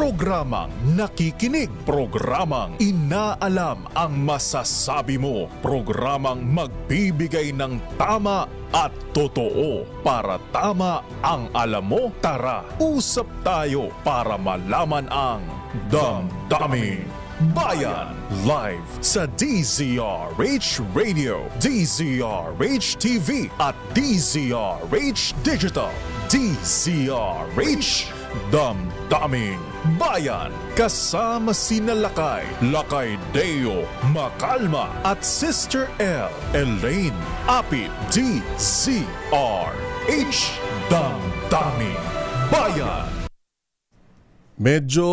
Programang nakikinig, programang inaalam ang masasabi mo, programang magbibigay ng tama at totoo. Para tama ang alam mo, tara, usap tayo para malaman ang Damdaming Bayan. Live sa DZRH Radio, DZRH TV at DZRH Digital. DZRH Damdaming Bayan. Kasama sina Lakay Deo Macalma at Sister L Elaine Apit. DZRH Damdaming Bayan. Medyo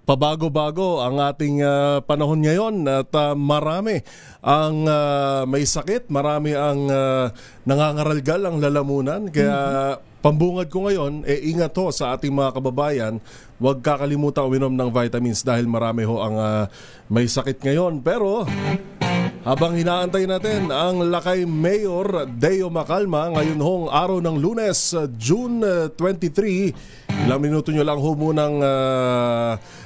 pabago-bago ang ating panahon ngayon at marami ang may sakit, marami ang nangangaralgal ang lalamunan. Kaya pambungad ko ngayon, ingat ho sa ating mga kababayan, huwag kakalimutan uminom ng vitamins dahil marami ho ang may sakit ngayon. Pero habang hinaantay natin ang Lakay Mayor Deo Macalma ngayon hong araw ng Lunes, June 23, ilang minuto nyo lang ho munang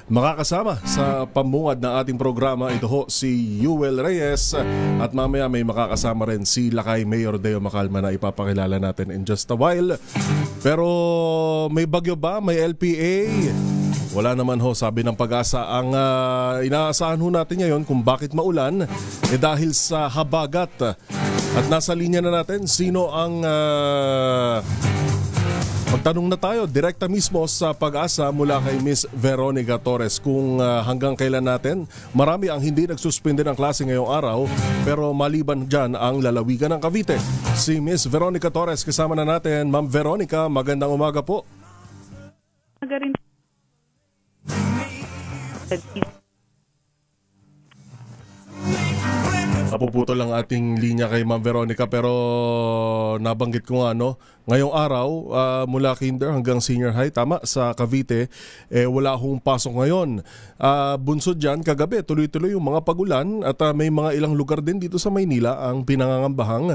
makakasama sa pambungad ng ating programa. Ito ho si Yuel Reyes at mamaya may makakasama rin si Lakay Mayor Deo Macalma na ipapakilala natin in just a while. Pero may bagyo ba? May LPA? Wala naman ho, sabi ng Pag-asa. Ang inaasahan ho natin ngayon kung bakit maulan dahil sa habagat. At nasa linya na natin sino ang magtanong na tayo direkta mismo sa Pag-asa mula kay Miss Veronica Torres kung hanggang kailan natin. Marami ang hindi nagsuspende ng klase ngayong araw, pero maliban dyan ang lalawigan ng Cavite. Si Miss Veronica Torres kasama na natin. Ma'am Veronica, magandang umaga po. Magaling. Napuputol lang ating linya kay Ma'am Veronica, pero nabanggit ko nga ngayong araw mula kinder hanggang senior high, tama, sa Cavite, wala hong pasok ngayon. Bunsod dyan, kagabi tuloy-tuloy yung mga pagulan at may mga ilang lugar din dito sa Maynila ang pinangangambahang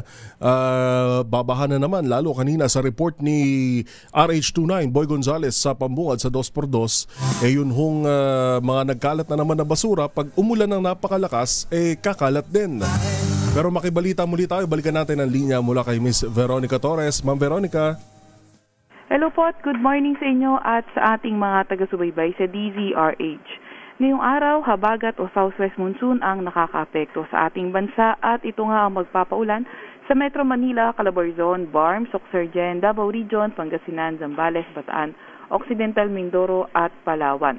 babaha na naman, lalo kanina sa report ni RH29 Boy Gonzales sa pambungad sa 2x2, yun hong mga nagkalat na naman na basura, pag umulan ng napakalakas, kakalat din. Pero makibalita muli tayo, balikan natin ang linya mula kay Miss Veronica Torres. Ma'am Veronica. Hello po at good morning sa inyo at sa ating mga taga-subaybay sa DZRH. Ngayong araw, habagat o southwest monsoon ang nakakaapekto sa ating bansa at ito nga ang magpapaulan sa Metro Manila, Calabarzon, Barm, Sorsogon, Davao Region, Pangasinan, Zambales, Bataan, Occidental Mindoro at Palawan.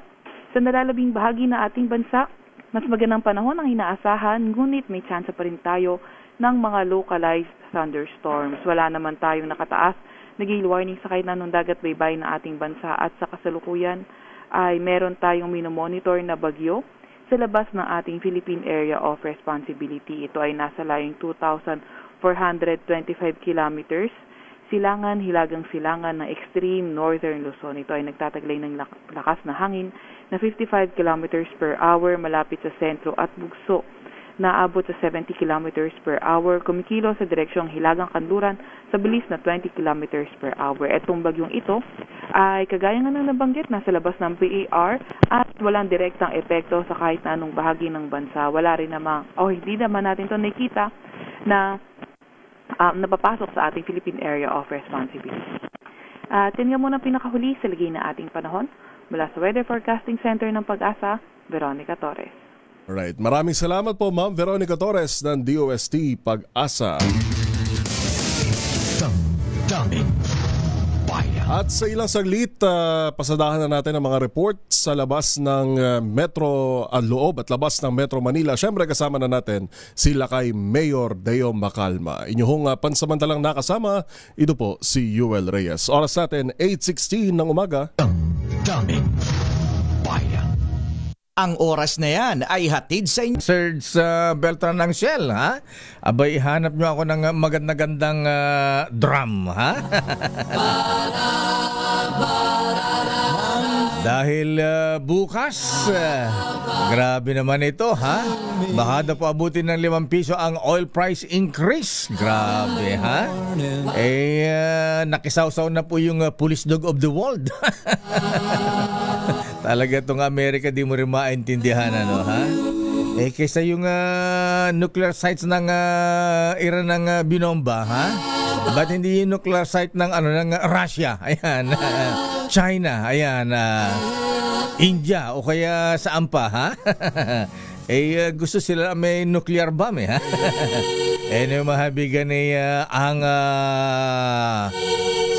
Sa nalalabing bahagi na ating bansa, mas magandang panahon ang inaasahan, ngunit may tsansa pa rin tayo ng mga localized thunderstorms. Wala naman tayong nakataas na gale warning sa kahit anong dagat baybay na ating bansa at sa kasalukuyan ay meron tayong minomonitor na bagyo sa labas ng ating Philippine Area of Responsibility. Ito ay nasa layong 2,425 kilometers. Silangan, hilagang silangan ng extreme northern Luzon. Ito ay nagtataglay ng lakas na hangin na 55 kilometers per hour malapit sa sentro at bugso na abot sa 70 kilometers per hour. Kumikilo sa direksyong hilagang kanluran sa bilis na 20 kilometers per hour. Etong bagyong ito ay kagaya nga ng nabanggit, nasa labas ng PAR at walang direktang epekto sa kahit na anong bahagi ng bansa. Wala rin naman, hindi naman natin ito nakita na napapasok sa ating Philippine Area of Responsibility. Tingnan mo na pinakahuli sa lagay na ating panahon. Mula sa Weather Forecasting Center ng Pag-asa, Veronica Torres. Alright, maraming salamat po Ma'am Veronica Torres ng DOST Pag-asa. Damdaming Bayan. At sa ilang saglit, pasadahan na natin ang mga report sa labas ng Metro loob at labas ng Metro Manila. Siyempre kasama na natin si Lakay Mayor Deo Macalma. Inyong pansamantalang nakasama, ito po si Yuel Reyes. Oras natin 8:16 ng umaga. Damdaming Bayan. Ang oras na yan ay hatid sa inyo. Sir sa Beltran ng Shell, ha? Abay, hanap nyo ako ng magandang drum, ha? Dahil bukas, grabe naman ito, ha? Baka na po abutin ng 5 piso ang oil price increase. Grabe, ha? Nakisawsaw na po yung police dog of the world. Talaga itong Amerika, di mo rin maintindihan, ano, ha? Kaysa yung nuclear sites ng Iran ng binomba, ha? Ba't hindi yung nuclear site ng Russia? Ayan, China, ayan, India o kaya saan pa, ha? Gusto sila may nuclear bomb, ha? Mahabigan ang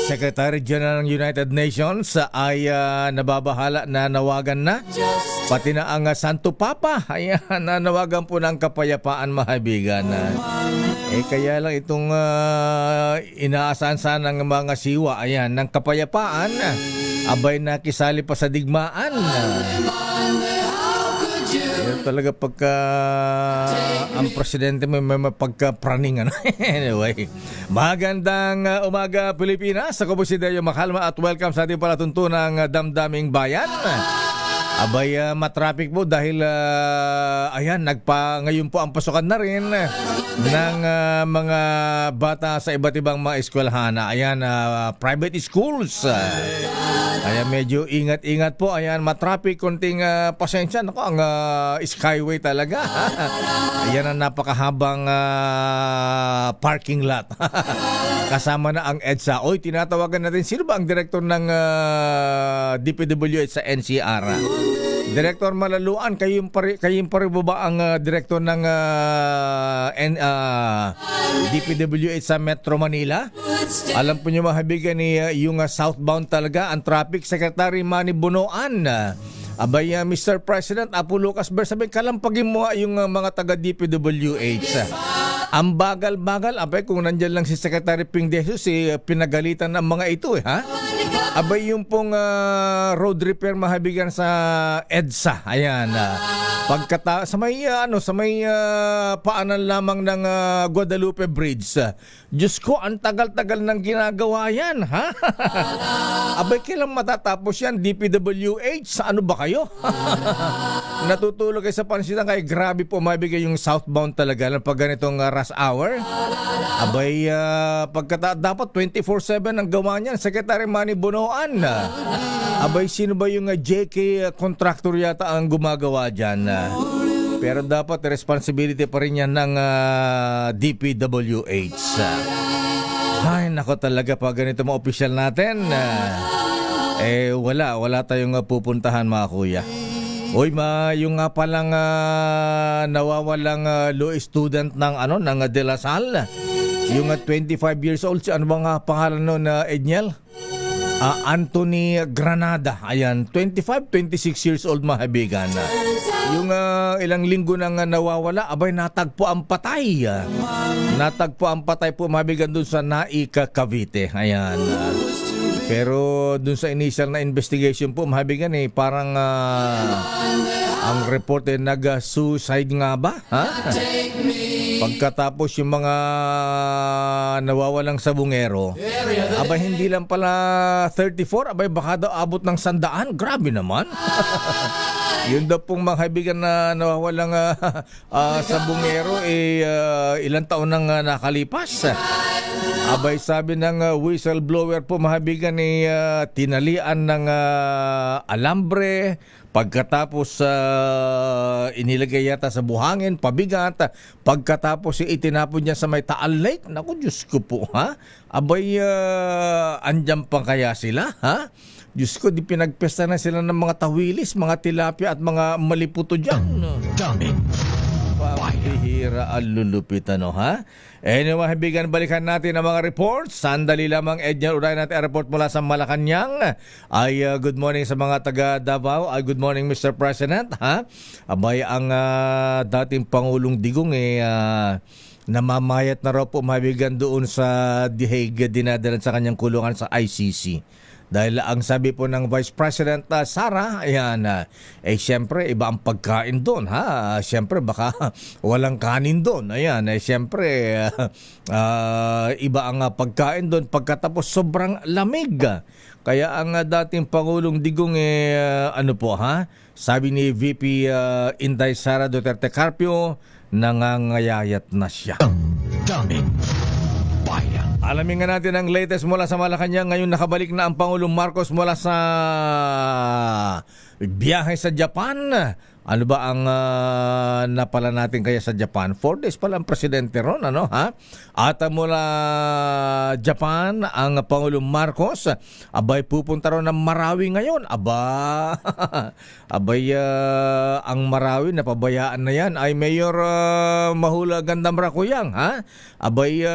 Secretary General ng United Nations ay nababahala na nawagan na. Pati na ang Santo Papa, ayan, nawagan po ng kapayapaan, mahabigan. Kaya lang itong inaasahan sana ng mga siwa, ayan, ng kapayapaan, abay nakisali pa sa digmaan. Talaga pagka ang presidente may pagka-praning, ano? Anyway, magandang umaga Pilipinas. Ako po si Deo Makalma at welcome sa ating palatuntunang Damdaming Bayan. Abay, matraffic po dahil ayan, ngayon po ang pasukan na rin ng mga bata sa iba't ibang mga eskwelahan. Ayan, private schools. Ayan, medyo ingat-ingat po. Ayan, matraffic, konting pasensya. Naku, ang skyway talaga. Ayan ang napakahabang parking lot. Kasama na ang EDSA. Oy, tinatawagan natin. Sino ba ang direktor ng DPWH sa NCR? Direktor Malaluan, kayo pa rin ba ang direktor ng DPWH sa Metro Manila? Alam po niyo mahabigan yung southbound talaga, ang traffic. Secretary Manny Bonoan. Abay, Mr. President, Apo Lucas Ber, sabi, kalampagin mo yung mga taga DPWH. Ang bagal-bagal, abay, kung nandyan lang si Secretary Ping De Jesus, pinagalitan ng mga ito, ha? Abay, yung pong road repair mahabigan sa EDSA. Ayan. Sa may paanan lamang ng Guadalupe Bridge. Diyos ko, ang tagal-tagal nang ginagawa yan, ha? Abay, kailan matatapos yan? DPWH, sa ano ba kayo? Natutulog kayo sa pansitan, kaya grabe po mabigay yung southbound talaga pag ganitong rush hour. Abay, dapat 24/7 ang gawa niyan. Secretary Manny Bonoan. Abay, sino ba yung JK contractor yata ang gumagawa dyan? Pero dapat responsibility pa rin yan ng DPWH. Ay, nako talaga pag ganito mga opisyal natin. Wala tayong pupuntahan, mga kuya. Oy, yung nga palang nawawalang law student ng De La Salle. Yung 25 years old, ano ba nga pangalan nun, Edniel? Anthony Granada. Ayan, 26 years old, mahabigan. Yung ilang linggo nang nawawala, abay, natagpo ang patay. Natagpo ang patay po, mahabigan dun sa Naika, Cavite. Ayan. Pero dun sa initial na investigation po, mahabigan parang ang report nag-suicide nga ba? Ha? Pagkatapos yung mga nawawalang sabungero, abay, hindi lang pala 34, abay, baka daw abot ng 100. Grabe naman. Yun daw pong mga kaibigan na nawawalang sabungero, ilang taon nang nakalipas. Abay, sabi ng whistleblower po, mahabigan, tinalian ng alambre. Pagkatapos inilagay yata sa buhangin, pabigat. Pagkatapos itinapon niya sa may Taal Lake. Naku, Diyos ko po, ha? Abay, andyan pa kaya sila, ha? Diyos ko, di pinagpesta na sila ng mga tawilis, mga tilapia at mga maliputo dyan. Daming Pahira alulupit, ano, ha? Anyway, kaibigan, balikan natin ang mga reports. Sandali lamang, Edniel, unahin natin ang report mula sa Malacanang. Good morning sa mga taga Davao. Good morning, Mr. President, ha? Abay, ang dating Pangulong Digong, namamayat na raw po, kaibigan, doon sa The Hague, dinadalan sa kanyang kulungan sa ICC. Dahil ang sabi po ng Vice President Sara, ayan, siyempre iba ang pagkain doon, ha? Siyempre baka walang kanin doon. Ayan, siyempre iba ang pagkain doon pagkatapos sobrang lamig. Kaya ang dating Pangulong Digong ano po, ha? Sabi ni VP Inday Sara Duterte Carpio, nangangayayat na siya. Daming bayan. Alamin nga natin ang latest mula sa Malacanang. Ngayon nakabalik na ang Pangulong Marcos mula sa biyahe sa Japan. Ano ba ang napala natin kaya sa Japan? 4 days pala ang presidente ron, ano, ha? At mula Japan, ang Pangulong Marcos, abay pupunta ron ng Marawi ngayon. Abay, ang Marawi, napabayaan na yan, ay Mayor Mahula Gandamrakuyang, ha? Abay,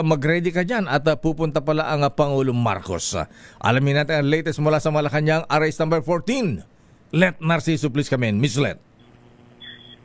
mag-ready ka dyan at pupunta pala ang Pangulong Marcos. Alamin natin ang latest mula sa Malacanang, Arrest number 14. Let Narciso, please come in. Miss Let.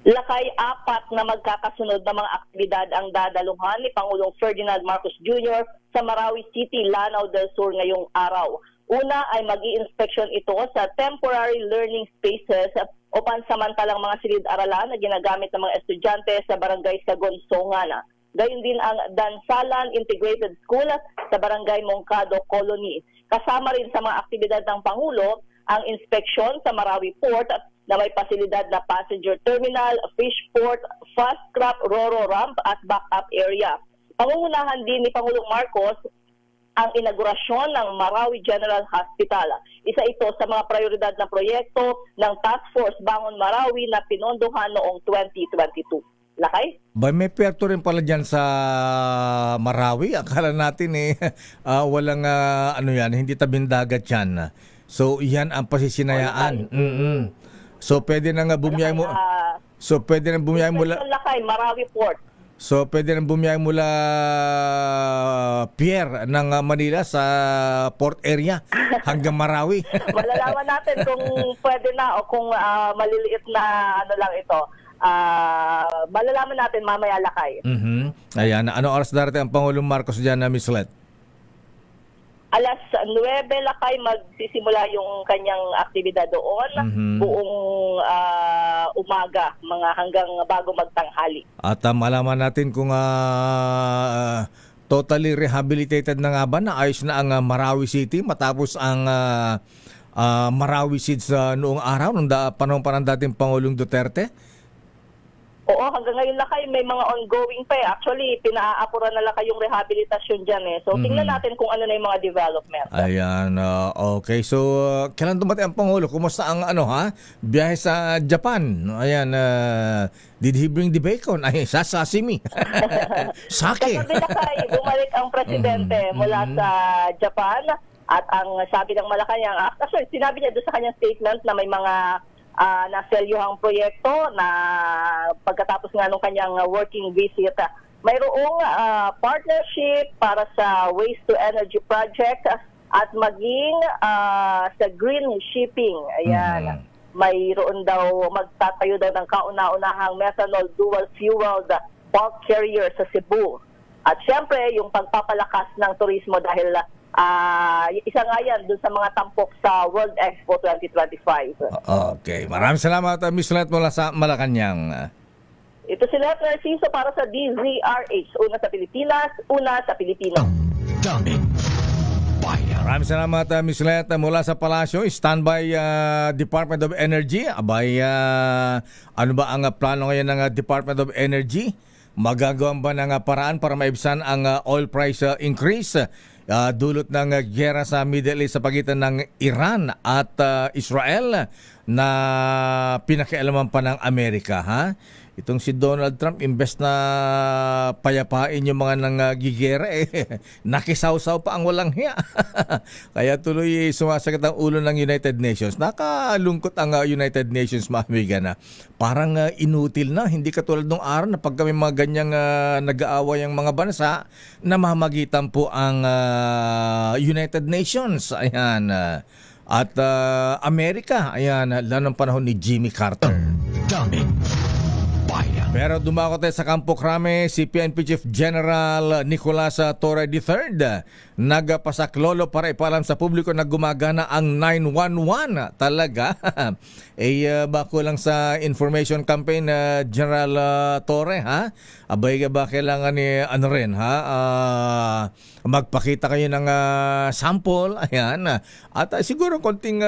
Lakay, 4 na magkakasunod na mga aktibidad ang dadaluhan ni Pangulong Ferdinand Marcos Jr. sa Marawi City, Lanao del Sur ngayong araw. Una ay mag-i-inspection ito sa temporary learning spaces o pansamantalang mga silid-aralan na ginagamit ng mga estudyante sa barangay Sagon-Songan. Gayun din ang Dansalan Integrated School sa barangay Mongcado Colony. Kasama rin sa mga aktibidad ng Pangulo ang inspeksyon sa Marawi Port na may pasilidad na passenger terminal, fish port, fast scrap, ro-ro ramp at backup area. Pangungunahan din ni Pangulong Marcos ang inaugurasyon ng Marawi General Hospital. Isa ito sa mga prioridad na proyekto ng Task Force Bangon Marawi na pinondohan noong 2022. Lakay? Ba, may perto rin pala dyan sa Marawi. Akala natin walang ano yan, hindi tabing dagat yan. So, yan ang pasisinayaan. So, pwede na nga bumiyay mo. So, pwede na bumiyay mula. Lakay, Marawi Port. So, pwede na bumiyay mula Pier ng Manila sa port area hanggang Marawi. Malalaman natin kung pwede na o kung maliliit na ano lang ito. Malalaman natin mamaya, Lakay. Ayan. Ano oras darating ang Pangulong Marcos dyan na Miss Let? Alas 9, Lakay, magsisimula yung kanyang aktibidad doon. Buong umaga, mga hanggang bago magtanghali. At malaman natin kung totally rehabilitated na nga ba, na ayos na ang Marawi City matapos ang Marawi Seeds noong araw, nung panahon pa ng dating Pangulong Duterte? Oo, hanggang ngayon, Lakay, may mga ongoing pa eh. Actually, pinaapuran na Lakay yung rehabilitasyon dyan eh. So, tingnan natin kung ano na yung mga development. Ayan, okay. So, kailan dumating ang Pangulo? Kumusta ang biyahe sa Japan? Ayan, did he bring the bacon? Ay, sashimi. Sake. Kagabi, Lakay, bumalik ang presidente mula sa Japan. At ang sabi ng Malacanang, actually, sinabi niya doon sa kanyang statement na may mga naselyuhang proyekto na pagkatapos nga nung kanyang working visit, mayroong partnership para sa waste to energy project at maging sa green shipping. Ayan. Mayroon daw, magtatayo daw ng kauna-unahang methanol dual fueled bulk carrier sa Cebu. At syempre, yung pagpapalakas ng turismo dahil isa nga yan dun sa mga tampok sa World Expo 2025. Okay. Maraming salamat, Miss Let mula sa Malacanang. Ito si Let Narciso para sa DZRH. Una sa Pilipinas, una sa Pilipino. Daming bayan. Maraming salamat, Miss Let mula sa Palasyo. Standby Department of Energy. Abay, ano ba ang plano ngayon ng Department of Energy? Magagawa ba ng paraan para maibsan ang oil price increase? Dulot ng giyera sa Middle East sa pagitan ng Iran at Israel na pinakialaman pa ng Amerika, ha? Itong si Donald Trump, imbes na payapain yung mga nanggigera, nakisawsaw pa ang walang hiya. Kaya tuloy sumasakit ang ulo ng United Nations. Nakalungkot ang United Nations, mga amiga, na parang inutil na. Hindi katulad nung araw na pag kami mga ganyang nag-aaway ang mga bansa, namamagitan po ang United Nations. Ayan. At Amerika, ayan, lalo ng panahon ni Jimmy Carter. Daming bayan. Pero dumako tayo sa Campo Crame, si PNP Chief General Nicolas Torre III nagpasaklolo para ipaalam sa publiko na gumagana ang 911 talaga. Bako lang sa information campaign General Torre, ha? Abay ba kailangan ni ano rin, ha? Magpakita kayo ng sample, ayan. At siguro konting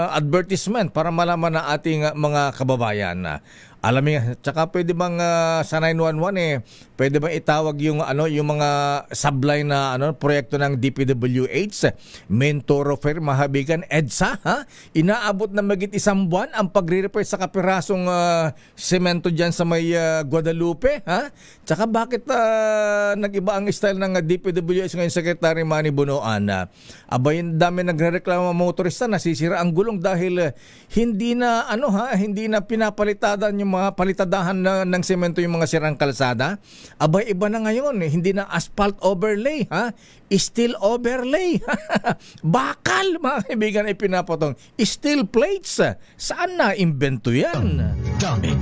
advertisement para malaman na ating mga kababayan. Alamin, tsaka pwede bang sa 911 pwede bang itawag yung yung mga subline na proyekto ng DPWH, main thoroughfare Mahabigan EDSA, ha? Inaabot na magit isang buwan ang pagre-repair sa kapirasong semento diyan sa may Guadalupe, ha? Tsaka bakit nag-iba ang style ng DPWH ngayon, Secretary Manny Bonoan? Abay, dami nagrereklamo mga motorista, nasisira ang gulong dahil hindi na hindi na pinapalitadan yung mga palitadahan ng semento yung mga sirang kalsada. Abay, iba na ngayon, hindi na asphalt overlay, ha? Steel overlay. Bakal, mga kaibigan, ay pinapatong. Steel plates. Saan na imbento yan? Daming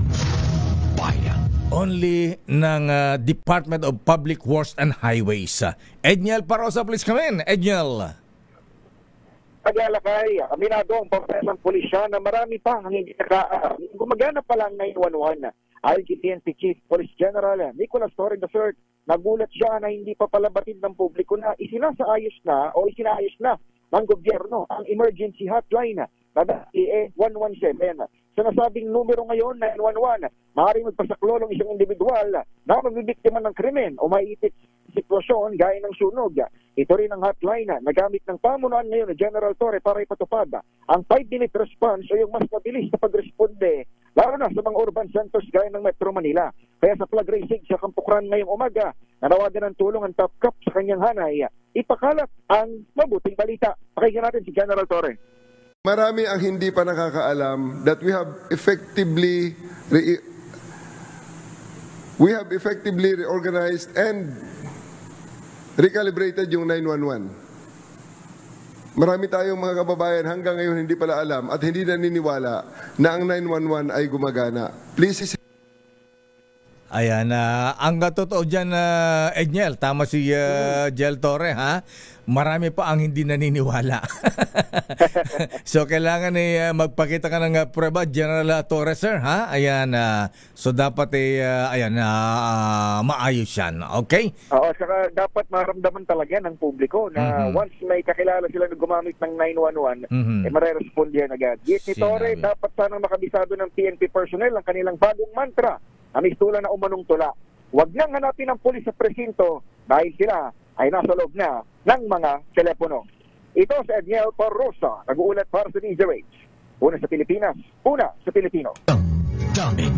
bayan. Only ng Department of Public Works and Highways. Edniel Parosa, please come in. Edniel. Pag-alakay, aminado ang pagpapayang pulisya na marami pa ang hindi gumagana pa lang 911. Ayon kay PNP Chief Police General Nicholas Torre III, nagulat siya na hindi pa palabatid ng publiko na isinaayos na ng gobyerno ang emergency hotline na dati 117. Sa nasabing numero ngayon, 911, maaaring magpasaklolong isang individual na magbibiktima ng krimen o maiipit sitwasyon gaya ng sunog. Ito rin ang hotline na gamit ng pamunuan ngayon ni General Torre para ipatupad ang 5-minute response o yung mas mabilis na pagresponde, lalo na sa mga urban centers gaya ng Metro Manila. Kaya sa flag raising sa Kampukran ngayong umaga, nanawagan ng tulong ang Top Cup sa kanyang hanay, ipakalat ang mabuting balita. Pakinggan natin si General Torre. Marami ang hindi pa nakakaalam that we have effectively reorganized and recalibrated yung 911. Marami tayong mga kababayan hanggang ngayon hindi pala alam at hindi naniniwala na ang 911 ay gumagana. Please. Ayan, ang totoo dyan, Edniel, tama si Jel Torre, ha? Marami pa ang hindi naniniwala. So, kailangan magpakita ka ng prueba, General Torre, sir, ha? Ayan, so dapat maayos yan, okay? Oo, saka dapat maramdaman talaga ng publiko na once may kakilala sila na gumamit ng 911, mareresponde yan agad. Git ni Torre, dapat sanang makabisado ng PNP personnel ang kanilang bagong mantra, amistula na umanong tula. Huwag nang hanapin ng pulis sa presinto dahil sila ay nasa loob na ng mga telepono. Ito sa Edniel Parosa, nag-uulat para sa DZRH. Una sa Pilipinas, una sa Pilipino. Daming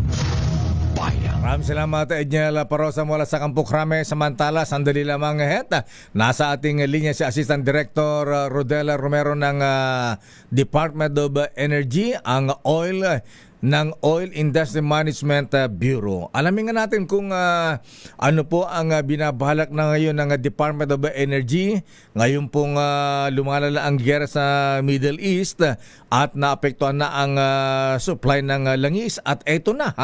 bayan. Maraming salamat, Edniel Parosa mula sa Kampukrame. Samantala, sandali lamang nasa ating linya si Assistant Director Rodela Romero ng Department of Energy, ang ng Oil Industry Management Bureau. Alamin nga natin kung ano po ang binabalak na ngayon ng Department of Energy. Ngayon pong lumalala ang giyera sa Middle East at naapektuhan na ang supply ng langis. At eto na,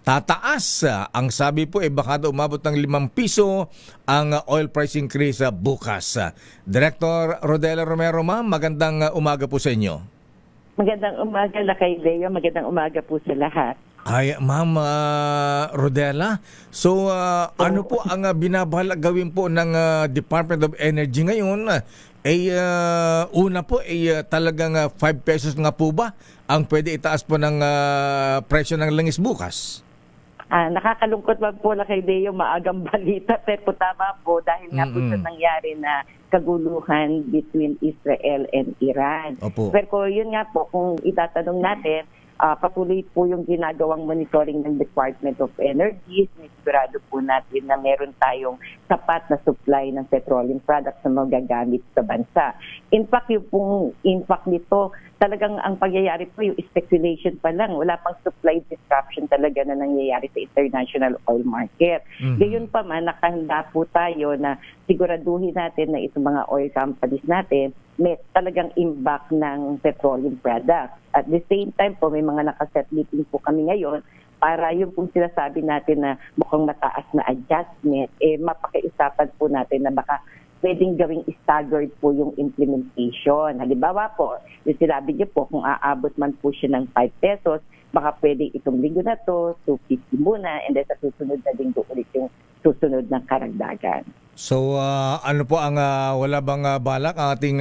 tataas. Ang sabi po baka daw umabot ng 5 piso ang oil price increase bukas. Director Rodela Romero, ma'am, magandang umaga po sa inyo. Magandang umaga na kay Leo. Magandang umaga po sa lahat. Ay, Ma'am Rodela, so ano po ang binabalak gawin po ng Department of Energy ngayon? Una po, talagang 5 pesos nga po ba ang pwede itaas po ng presyo ng langis bukas? Nakakalungkot man po na kay Leo, maagang balita, pero tama po dahil nga po sa nangyari na kaguluhan between Israel and Iran. Opo. Pero yun nga po, kung itatanong natin, patuloy po yung ginagawang monitoring ng Department of Energy. Sigurado po natin na meron tayong sapat na supply ng petroleum products na magagamit sa bansa. In fact, yung pong impact nito, talagang ang pagyayari po, yung speculation pa lang. Wala pang supply disruption talaga na nangyayari sa international oil market. Gayon pa man, nakahanda po tayo na siguraduhin natin na itong mga oil companies natin may talagang impact ng petroleum products. At the same time po, may mga nakaset meeting po kami ngayon para yung pong sinasabi natin na mukhang mataas na adjustment, mapakiusapan po natin na baka pwedeng gawing staggered po yung implementation. Halimbawa po, yung sinabi niyo po, kung aabot man po siya ng 5 pesos, baka pwedeng itong linggo na to, 250 muna, and then sa susunod na linggo ulit yung susunod ng karagdagan. So ano po ang wala bang balak ang ating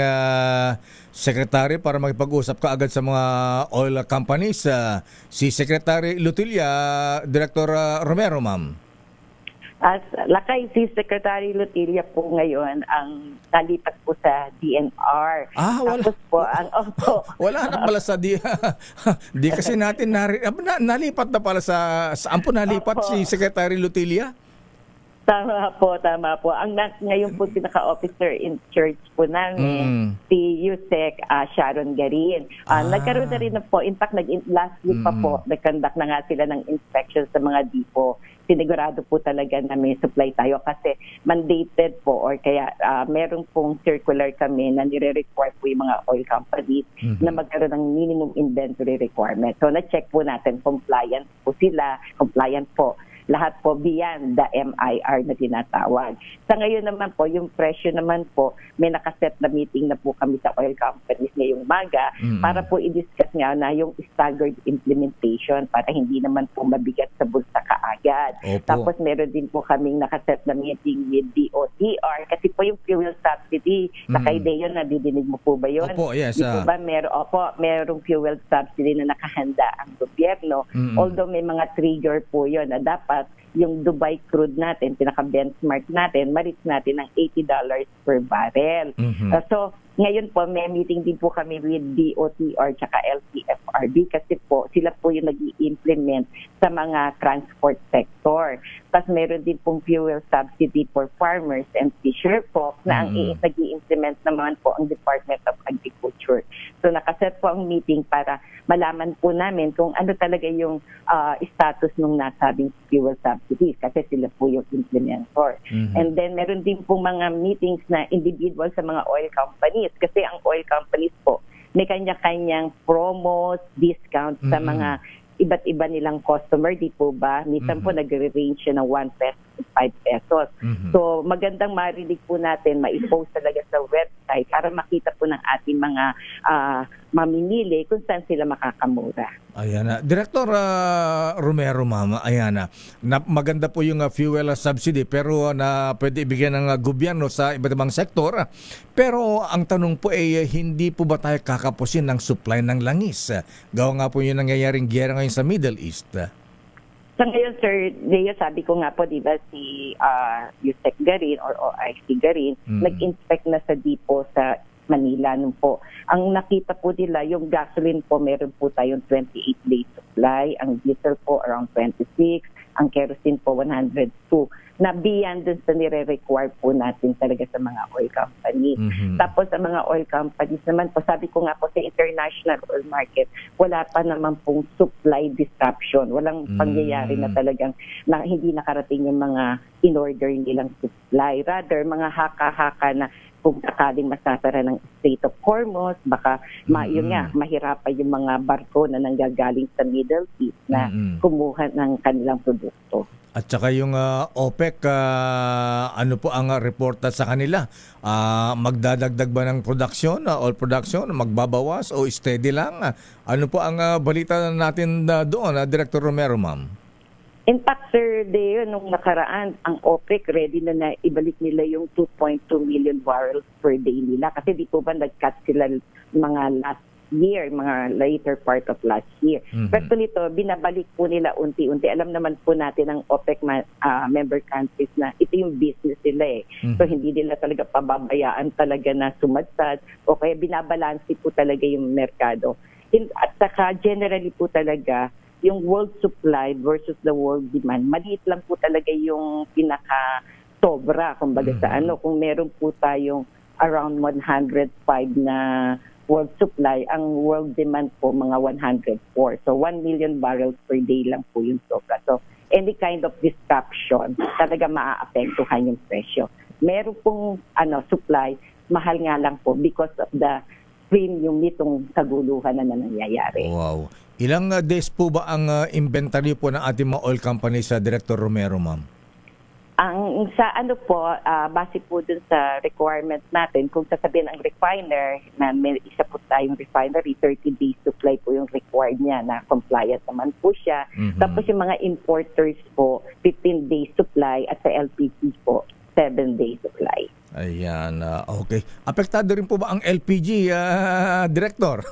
secretary para makipag-usap kaagad sa mga oil companies? Si Secretary Lutilla, Director Romero, ma'am. As lakay, si Secretary Lutilla po ngayon ang nalipat po sa DNR. Wala. Tapos po, Wala na pala sa di kasi natin nalipat na pala saan po nalipat si Secretary Lutilla? Tama po. Ngayon po pinaka-officer in charge po namin, si Yusek Sharon Garin. Nagkaroon na rin po, in fact, last week pa po, nag-conduct na nga sila ng inspection sa mga depot. Sinigurado po talaga na may supply tayo kasi mandated po or kaya meron pong circular kami na nire-require po yung mga oil companies na magkaroon ng minimum inventory requirement. So, na-check po natin, compliant po. Lahat po beyond the MIR na tinatawag. Sa ngayon naman po, yung presyo naman po, may nakaset na meeting na po kami sa oil companies ngayong umaga para po i-discuss nga na yung staggered implementation para hindi naman po mabigat sa bulsa kaagad. Opo. Tapos meron din po kaming nakaset na meeting with DOTR kasi po yung fuel subsidy, nakaideyo na didinig mo po ba yun? Opo, yes. Di po ba merong fuel subsidy na nakahanda ang gobyerno, although may mga trigger po yun na dapat yung Dubai crude natin, pinaka-benchmark natin, ma-reach natin ng $80 per barrel. So, ngayon po, may meeting din po kami with DOTR tsaka LTFRB kasi po, sila po yung nag-i-implement sa mga transport sector. Tapos meron din pong fuel subsidy for farmers and fisher folks na ang nag-i-implement naman po ang Department of Agriculture. So, nakaset po ang meeting para malaman po namin kung ano talaga yung status nung nasabing fuel subsidies kasi sila po yung implementor. And then, meron din po mga meetings na individual sa mga oil companies kasi ang oil companies po may kanya-kanyang promos, discounts sa mga iba't iba nilang customer, di po ba? Minsan po nagre-range siya ng 1 peso to 5 pesos. So magandang marinig po natin, ma-post talaga sa website para makita po ng ating mga mamimili kung saan sila makakamura. Ayan na. Director Romero, ma'am, ayan na. Maganda po yung fuel subsidy pero na pwede ibigyan ng gobyerno sa iba't ibang sektor. Pero ang tanong po ay hindi po ba tayo kakapusin ng supply ng langis? Gawa nga po yung nangyayaring giyera ngayon sa Middle East. Sa ngayon, Sir Leo, sabi ko nga po, di ba, si Yusek Garin or OIC Garin, nag-inspect na sa depot sa Manila nun po. Ang nakita po nila, yung gasoline po, meron po tayong 28 days supply. Ang diesel po, around 26. Ang kerosene po, 102. Na beyond dun sa nire-require po natin talaga sa mga oil companies. Tapos sa mga oil companies naman po, sabi ko nga po sa international oil market, wala pa naman pong supply disruption. Walang pangyayari na talagang na hindi nakarating yung mga in-order nilang supply. Rather, mga haka-haka na kung sakaling masasara ng Strait of Hormuz, baka yun nga, mahirapan yung mga barko na nanggagaling sa Middle East na kumuha ng kanilang produkto. At saka yung OPEC, ano po ang reporta sa kanila? Magdadagdag ba ng production, oil production, magbabawas o steady lang? Ano po ang balita natin doon, Director Romero, ma'am? In fact, Sir Deo, nung nakaraan, ang OPEC ready na ibalik nila yung 2.2 million barrels per day nila. Kasi di po ba nag-cut sila mga last year, mga later part of last year. Pero nito, binabalik po nila unti-unti. Alam naman po natin ang OPEC member countries na ito yung business nila eh. So hindi nila talaga pababayaan talaga na sumadsad o kaya binabalansi po talaga yung merkado. At saka generally po talaga, yung world supply versus the world demand, maliit lang po talaga yung pinaka-sobra. Kumbaga sa kung meron po tayong around 105 na world supply, ang world demand po mga 104. So 1 million barrels per day lang po yung sobra. So any kind of disruption, talaga maaapektuhan yung presyo. Meron pong supply, mahal nga lang po because of the premium nitong kaguluhan na nangyayari. Wow. Ilang days po ba ang inventory po ng ating mga oil companies sa Director Romero, ma'am? Ang sa ano po, base po dun sa requirement natin, kung sasabihin ang refiner na may isa po tayong refinery, 30 days supply po yung required niya na compliant naman po siya. Tapos yung mga importers po, 15 days supply at sa LPG po, 7 days supply. Ayan, okay. Apektado rin po ba ang LPG, Director?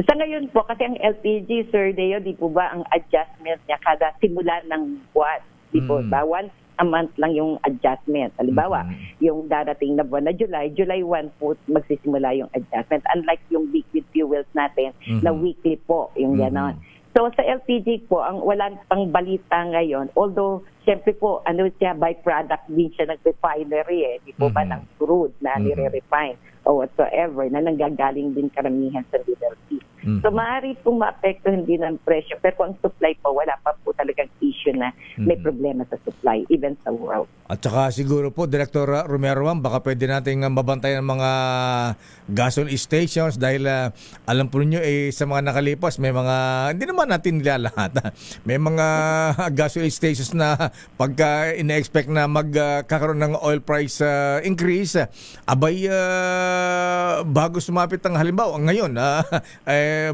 Sa ngayon po, kasi ang LPG, Sir Deo, di po ba ang adjustment niya kada simula ng buwan? Di po ba? Once a month lang yung adjustment. Halimbawa, yung darating na buwan na July 1 po magsisimula yung adjustment. Unlike yung liquid fuels natin na weekly po, yung gano'n. So sa LPG po, ang walang pang balita ngayon, although siyempre po, ano siya, byproduct din siya ng refinery di po ba, ng crude na nire-refine o whatsoever, na nanggagaling din karamihan sa Middle East. So maaari pong maapektuhan din ang presyo, pero kung ang supply po, wala pa po talagang issue na may problema sa supply, even sa world. At saka siguro po, Director Romero, baka pwede nating mabantayan ang mga gasoline stations dahil alam po ninyo sa mga nakalipas, may mga, hindi naman natin nilalahat, may mga gasoline stations na pagka ina-expect na magkakaroon ng oil price increase, abay bago sumapit ang halimbawa ngayon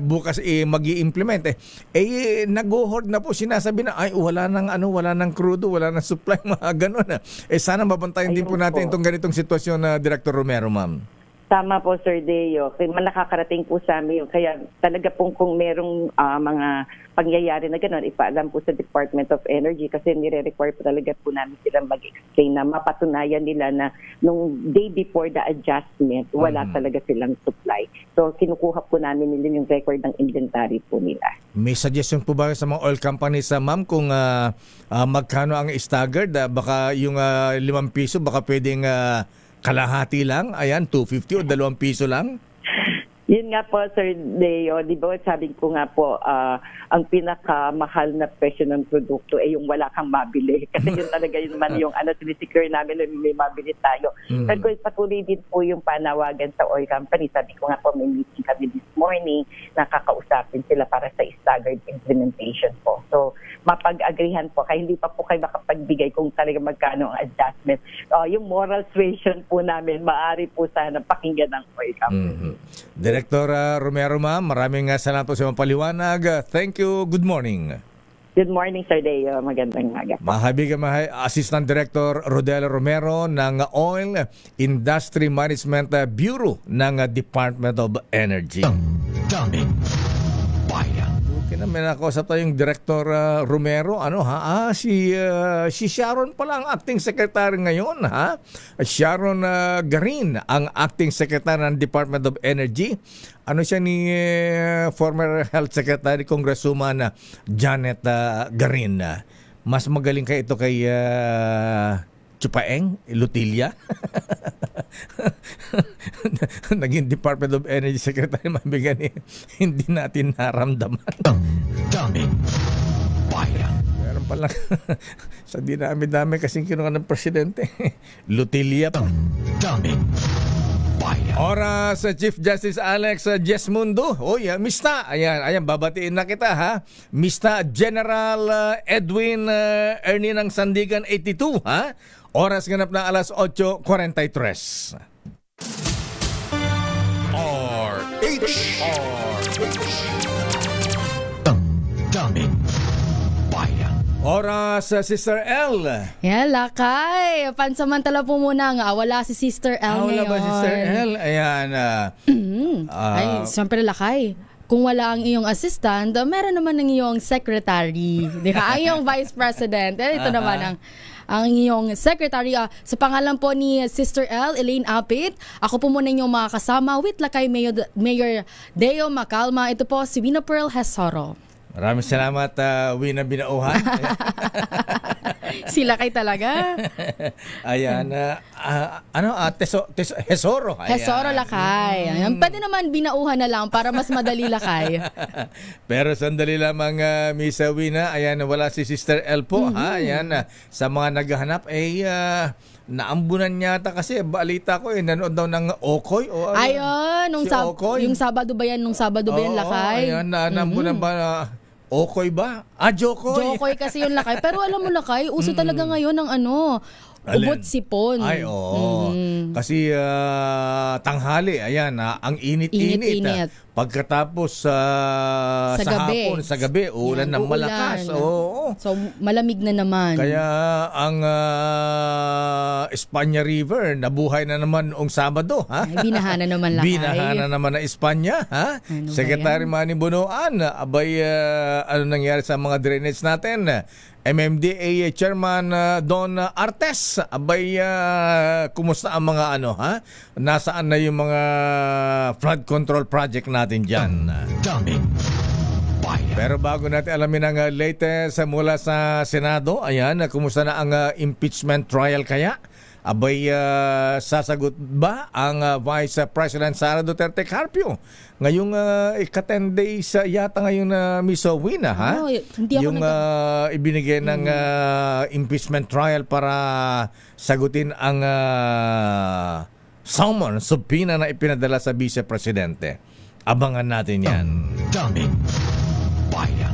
bukas mag-i-implement nag-hoard na po, sinasabi na ay wala nang crude, wala nang supply, mga ganun sana mabantayan din po natin itong ganitong sitwasyon na Director Romero, ma'am. Tama po, Sir Deo. Nakakarating po sa amin. Kaya talaga pong kung merong mga pangyayari na gano'n, ipaalam po sa Department of Energy kasi nire-require po talaga po namin silang mag-explain na mapatunayan nila na nung day before the adjustment, wala talaga silang supply. So, kinukuha po namin nila yung record ng inventory po nila. May suggestion po ba sa mga oil companies, ma'am, kung magkano ang staggered? Baka yung 5 piso, baka pwedeng kalahati lang, ayan, 250 o 2 piso lang? Yun nga po, Sir Deo, di ba sabi ko nga po, ang pinakamahal na presyo ng produkto ay yung wala kang mabili. Kasi yun talaga yun man yung sinisecure namin na may mabili tayo. Pero patuloy din po yung panawagan sa oil company. Sabi ko nga po, may meeting kami this morning, nakakausapin sila para sa staggered implementation po. So, mapag-agrihan po, kaya hindi pa po kayo makapagbigay kung talaga magkano ang adjustment. Yung moral suasion po namin, maaari po sana pakinggan ng oil company. Director Romero, ma'am, maraming salamat po sa mga paliwanag. Thank you. Good morning. Good morning, Sir Deo. Magandang umaga. Mahabigan, Assistant Director Rodel Romero ng Oil Industry Management Bureau ng Department of Energy. Daming bayan. May nakausap tayong Director Romero. Si Sharon pala ang acting secretary ngayon, Sharon Garin ang acting secretary ng Department of Energy. Siya ni former Health Secretary Congresswoman Janet Garin. Mas magaling kaya ito kay Chupaeng Lutilia. Naging Department of Energy Secretary, mabigan hindi natin naramdaman. Daming bayan. Meron pala sa dinami-dami kasing kinuha ng presidente. Lutilia. Daming bayan. Oras sa Chief Justice Alex Jesmundo. Mista. Ayan, babatiin na kita, Mista General Edwin Ernie ng Sandigan 82, Oras ganap na alas 8:43. Daming bayan. Oras Sister L. Lakay. Pansamantala po muna nga, wala si Sister L ngayon. Wala ba Sister L? Ayan. Ay, siyempre lakay. Kung wala ang iyong assistant, meron naman ang iyong secretary. Di ba? Ang iyong vice president. Ito naman ang iyong secretary. Sa pangalan po ni Sister L, Elaine Apit, ako po muna inyong mga kasama with lakay Mayor Deo Macalma. Ito po si Wina Pearl Hesoro. Maraming salamat, Wina Binauhan. Sila kay talaga. Ayan. Hesoro. Ayan. Hesoro lakay. Ayan. Pwede naman binauhan na lang para mas madali lakay. Pero sandali lamang, Miss Wina. Ayan, wala si Sister L po. Ayan, sa mga naghahanap, naambunan yata kasi balita ko nanood daw ng Okoy. Ayun, yung Sabado ba yan? Nung Sabado ba yan lakay? Ayan, naambunan ba Okoy ba? Jokoy. Jokoy kasi yung lakay. Pero alam mo lakay, uso talaga ngayon ng ubot sipon. Ay, oo. Kasi tanghali, ayan, ang init-init. Pagkatapos sa hapon, sa gabi, ulan ng malakas. Oo. So, malamig na naman. Kaya ang Espanya River, nabuhay na naman noong Sabado. Ha? Ay, binaha na naman lakay. Binaha na naman ng Espanya. Ha? Secretary Manny Bonoan, abay, ano nangyari sa mga drainage natin? MMDA Chairman Don Artes, abay, kumusta ang mga nasaan na yung mga flood control project natin dyan? Pero bago natin alamin ang latest mula sa Senado, ayan, kumusta na ang impeachment trial kaya? Abay, sasagot ba ang Vice President Sara Duterte Carpio? Ngayong ika-10 days yata ngayon na Miss Wina, ha? Yung ibinigay ng impeachment trial para sagutin ang summon, subpoena na ipinadala sa Vice Presidente. Abangan natin yan.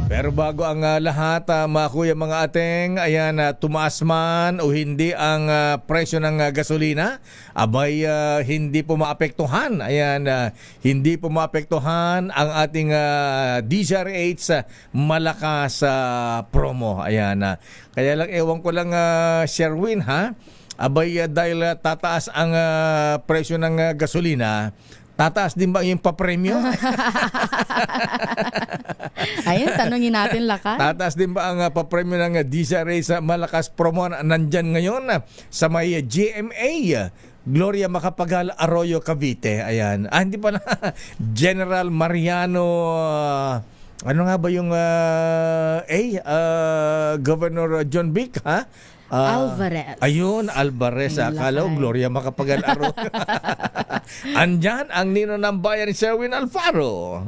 Pero bago ang lahat, mga kuya, mga ateng, ayan, tumaas man o hindi ang presyo ng gasolina, abay, hindi po maapektuhan. Ayan, hindi po maapektuhan ang ating DZRH malakas promo. Ayan, kaya lang, ewan ko lang, Sherwin, ha? Abay, dahil tataas ang presyo ng gasolina, tataas din ba yung papremyo? Ayun, tanongin natin lakay. Tataas din ba ang papremyo ng DZRH sa malakas promo na nandyan ngayon sa may GMA? Gloria Macapagal Arroyo, Cavite. Ayan. Hindi pa na. General Mariano, ano nga ba yung Governor John Vic, ha? Alvarez. Ayun, Alvarez. Akala ko Gloria Macapagal Arroyo. Andyan ang nino ng bayan ni Sherwin Alfaro.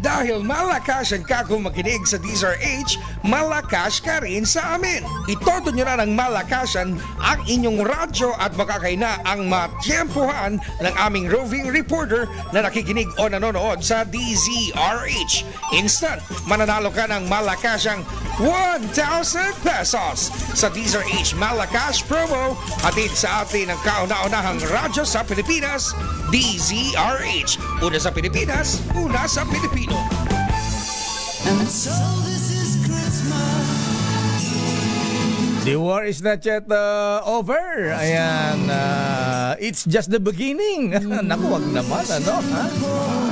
Dahil malakas ang kakong makinig sa DZRH, malakas ka rin sa amin. Itodo nyo na ng malakasan ang inyong radyo at makakaina ang matyempohan ng aming roving reporter na nakikinig o nanonood sa DZRH. Instant, mananalo ka ng malakasang 1,000 pesos sa DZRH Malakas Promo, hatid sa atin ang kauna-unahang radyo sa Pilipinas, DZRH. Una sa Pilipinas, una sa Pilipino. And so this is Christmas. The war is not yet over. Ayan, it's just the beginning. Naku, wag naman, ano? Ha?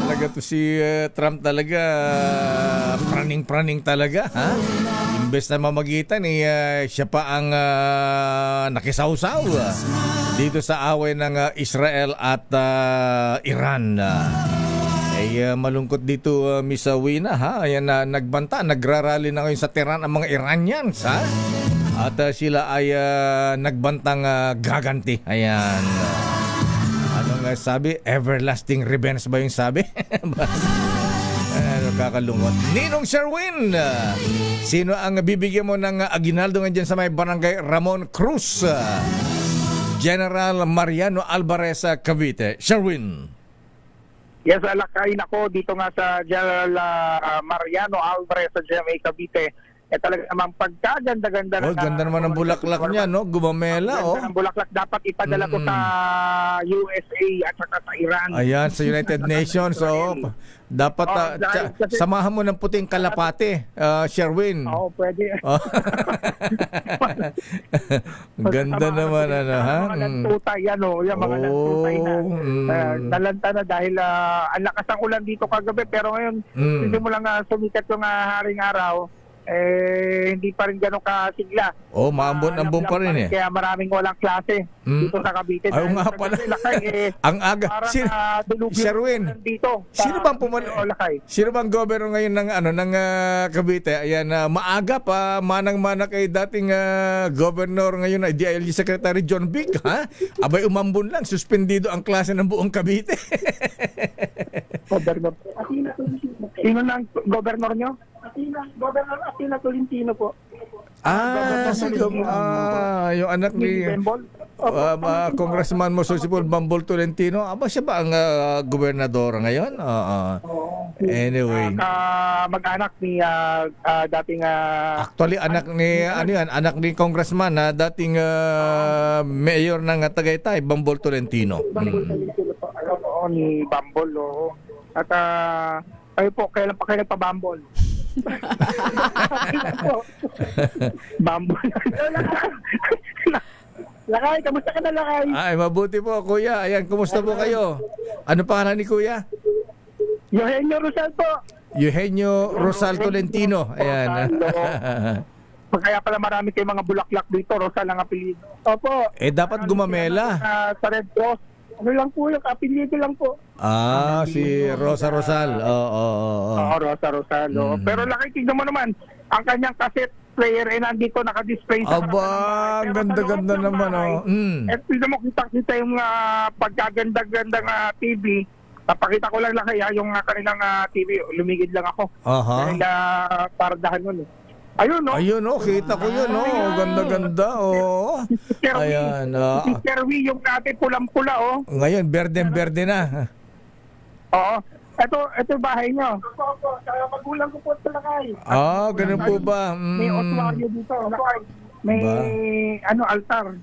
Talaga to si Trump talaga, praning-praning talaga, ha? Imbes na mamagitan, siya pa ang nakisawsaw dito sa away ng Israel at Iran. Malungkot dito, Miss Wina, ha? Ayan, nagbanta, nagrarally na ngayon sa Tehran ang mga Iranians, ha? At sila ay nagbantang gaganti. Ayan. Anong sabi? Everlasting revenge ba yung sabi? Kakalungkot. Ninong Sherwin, sino ang bibigyan mo ng aginaldo ngayon sa may barangay Ramon Cruz? General Mariano Alvarez, Cavite. Sherwin. Yes, alakain ako dito nga sa General Mariano Alvarez sa GMA Cavite. Talaga namang pagkaganda-ganda. Ganda naman ng bulaklak niya, no? Gumamela, Ganda ng bulaklak. Dapat ipadala ko sa USA at saka sa Iran. Ayan, sa United Nations. Dapat samahan mo ng puting kalapate, Sherwin. Oo, pwede. Ganda naman, ano, ha? Mga lantutay, yung mga lantutay na. Nalanta na dahil ang lakas ng ulan dito kagabi. Pero ngayon, hindi mo lang sumikat yung haring araw. Hindi pa rin gano'ng kasigla. Maambon-ambon pa rin Kaya maraming walang klase dito sa Cavite. Ay, nga pala. Ang aga. Sherwin, sino bang governor ngayon ng Cavite? Ayan, maaga pa, manang-mana kay dating governor ngayon, DILG Secretary John Vic, ha? Abay, umambon lang, suspendido ang klase ng buong Cavite. Governor. Sino nang governor nyo? Governor Atina Tolentino po. Yung anak ni Congressman Mososipol Bambol Tolentino. Siya ba ang gobernador ngayon? Anyway. Mag-anak ni dating Actually, anak ni anak ni congressman na dating mayor ng Tagaytay, Bambol Tolentino. Ni Bambol. At kayo po, kailan pa kayo nagpa-Bambol? Bambol. Lakay, kamusta ka na, Lakay? Ay, mabuti po, Kuya. Ayan, kumusta po kayo? Ano pangalan ni Kuya? Eugenio Rosal po. Eugenio Rosal Tolentino. Ayan. Kaya pala marami kayong mga bulaklak dito, Rosal ang apelido. Opo. Dapat gumamela. Sa Red Cross. Ano lang po yung apelido lang po. Si Rosa Rosal. Oo, Rosa Rosal. Pero Lakay, tignan mo naman, ang kanyang cassette player nandito naka-display sa ganda-ganda naman. At tignan mo, kita yung pagkaganda-gandang TV. Napakita ko lang Lakay yung kanilang TV. Lumigid lang ako. Dahil paradahan nun. Ayun, no? Kita ko yun, no? Ganda-ganda, Ayan, Si Kerwi, yung dati pulang-pula, Ngayon, berde-berde na. Oo. Ito bahay nyo. Kaya magulang ko po sa Lakay. Ganun po ba? May oswaryo dito, Lakay. May altar.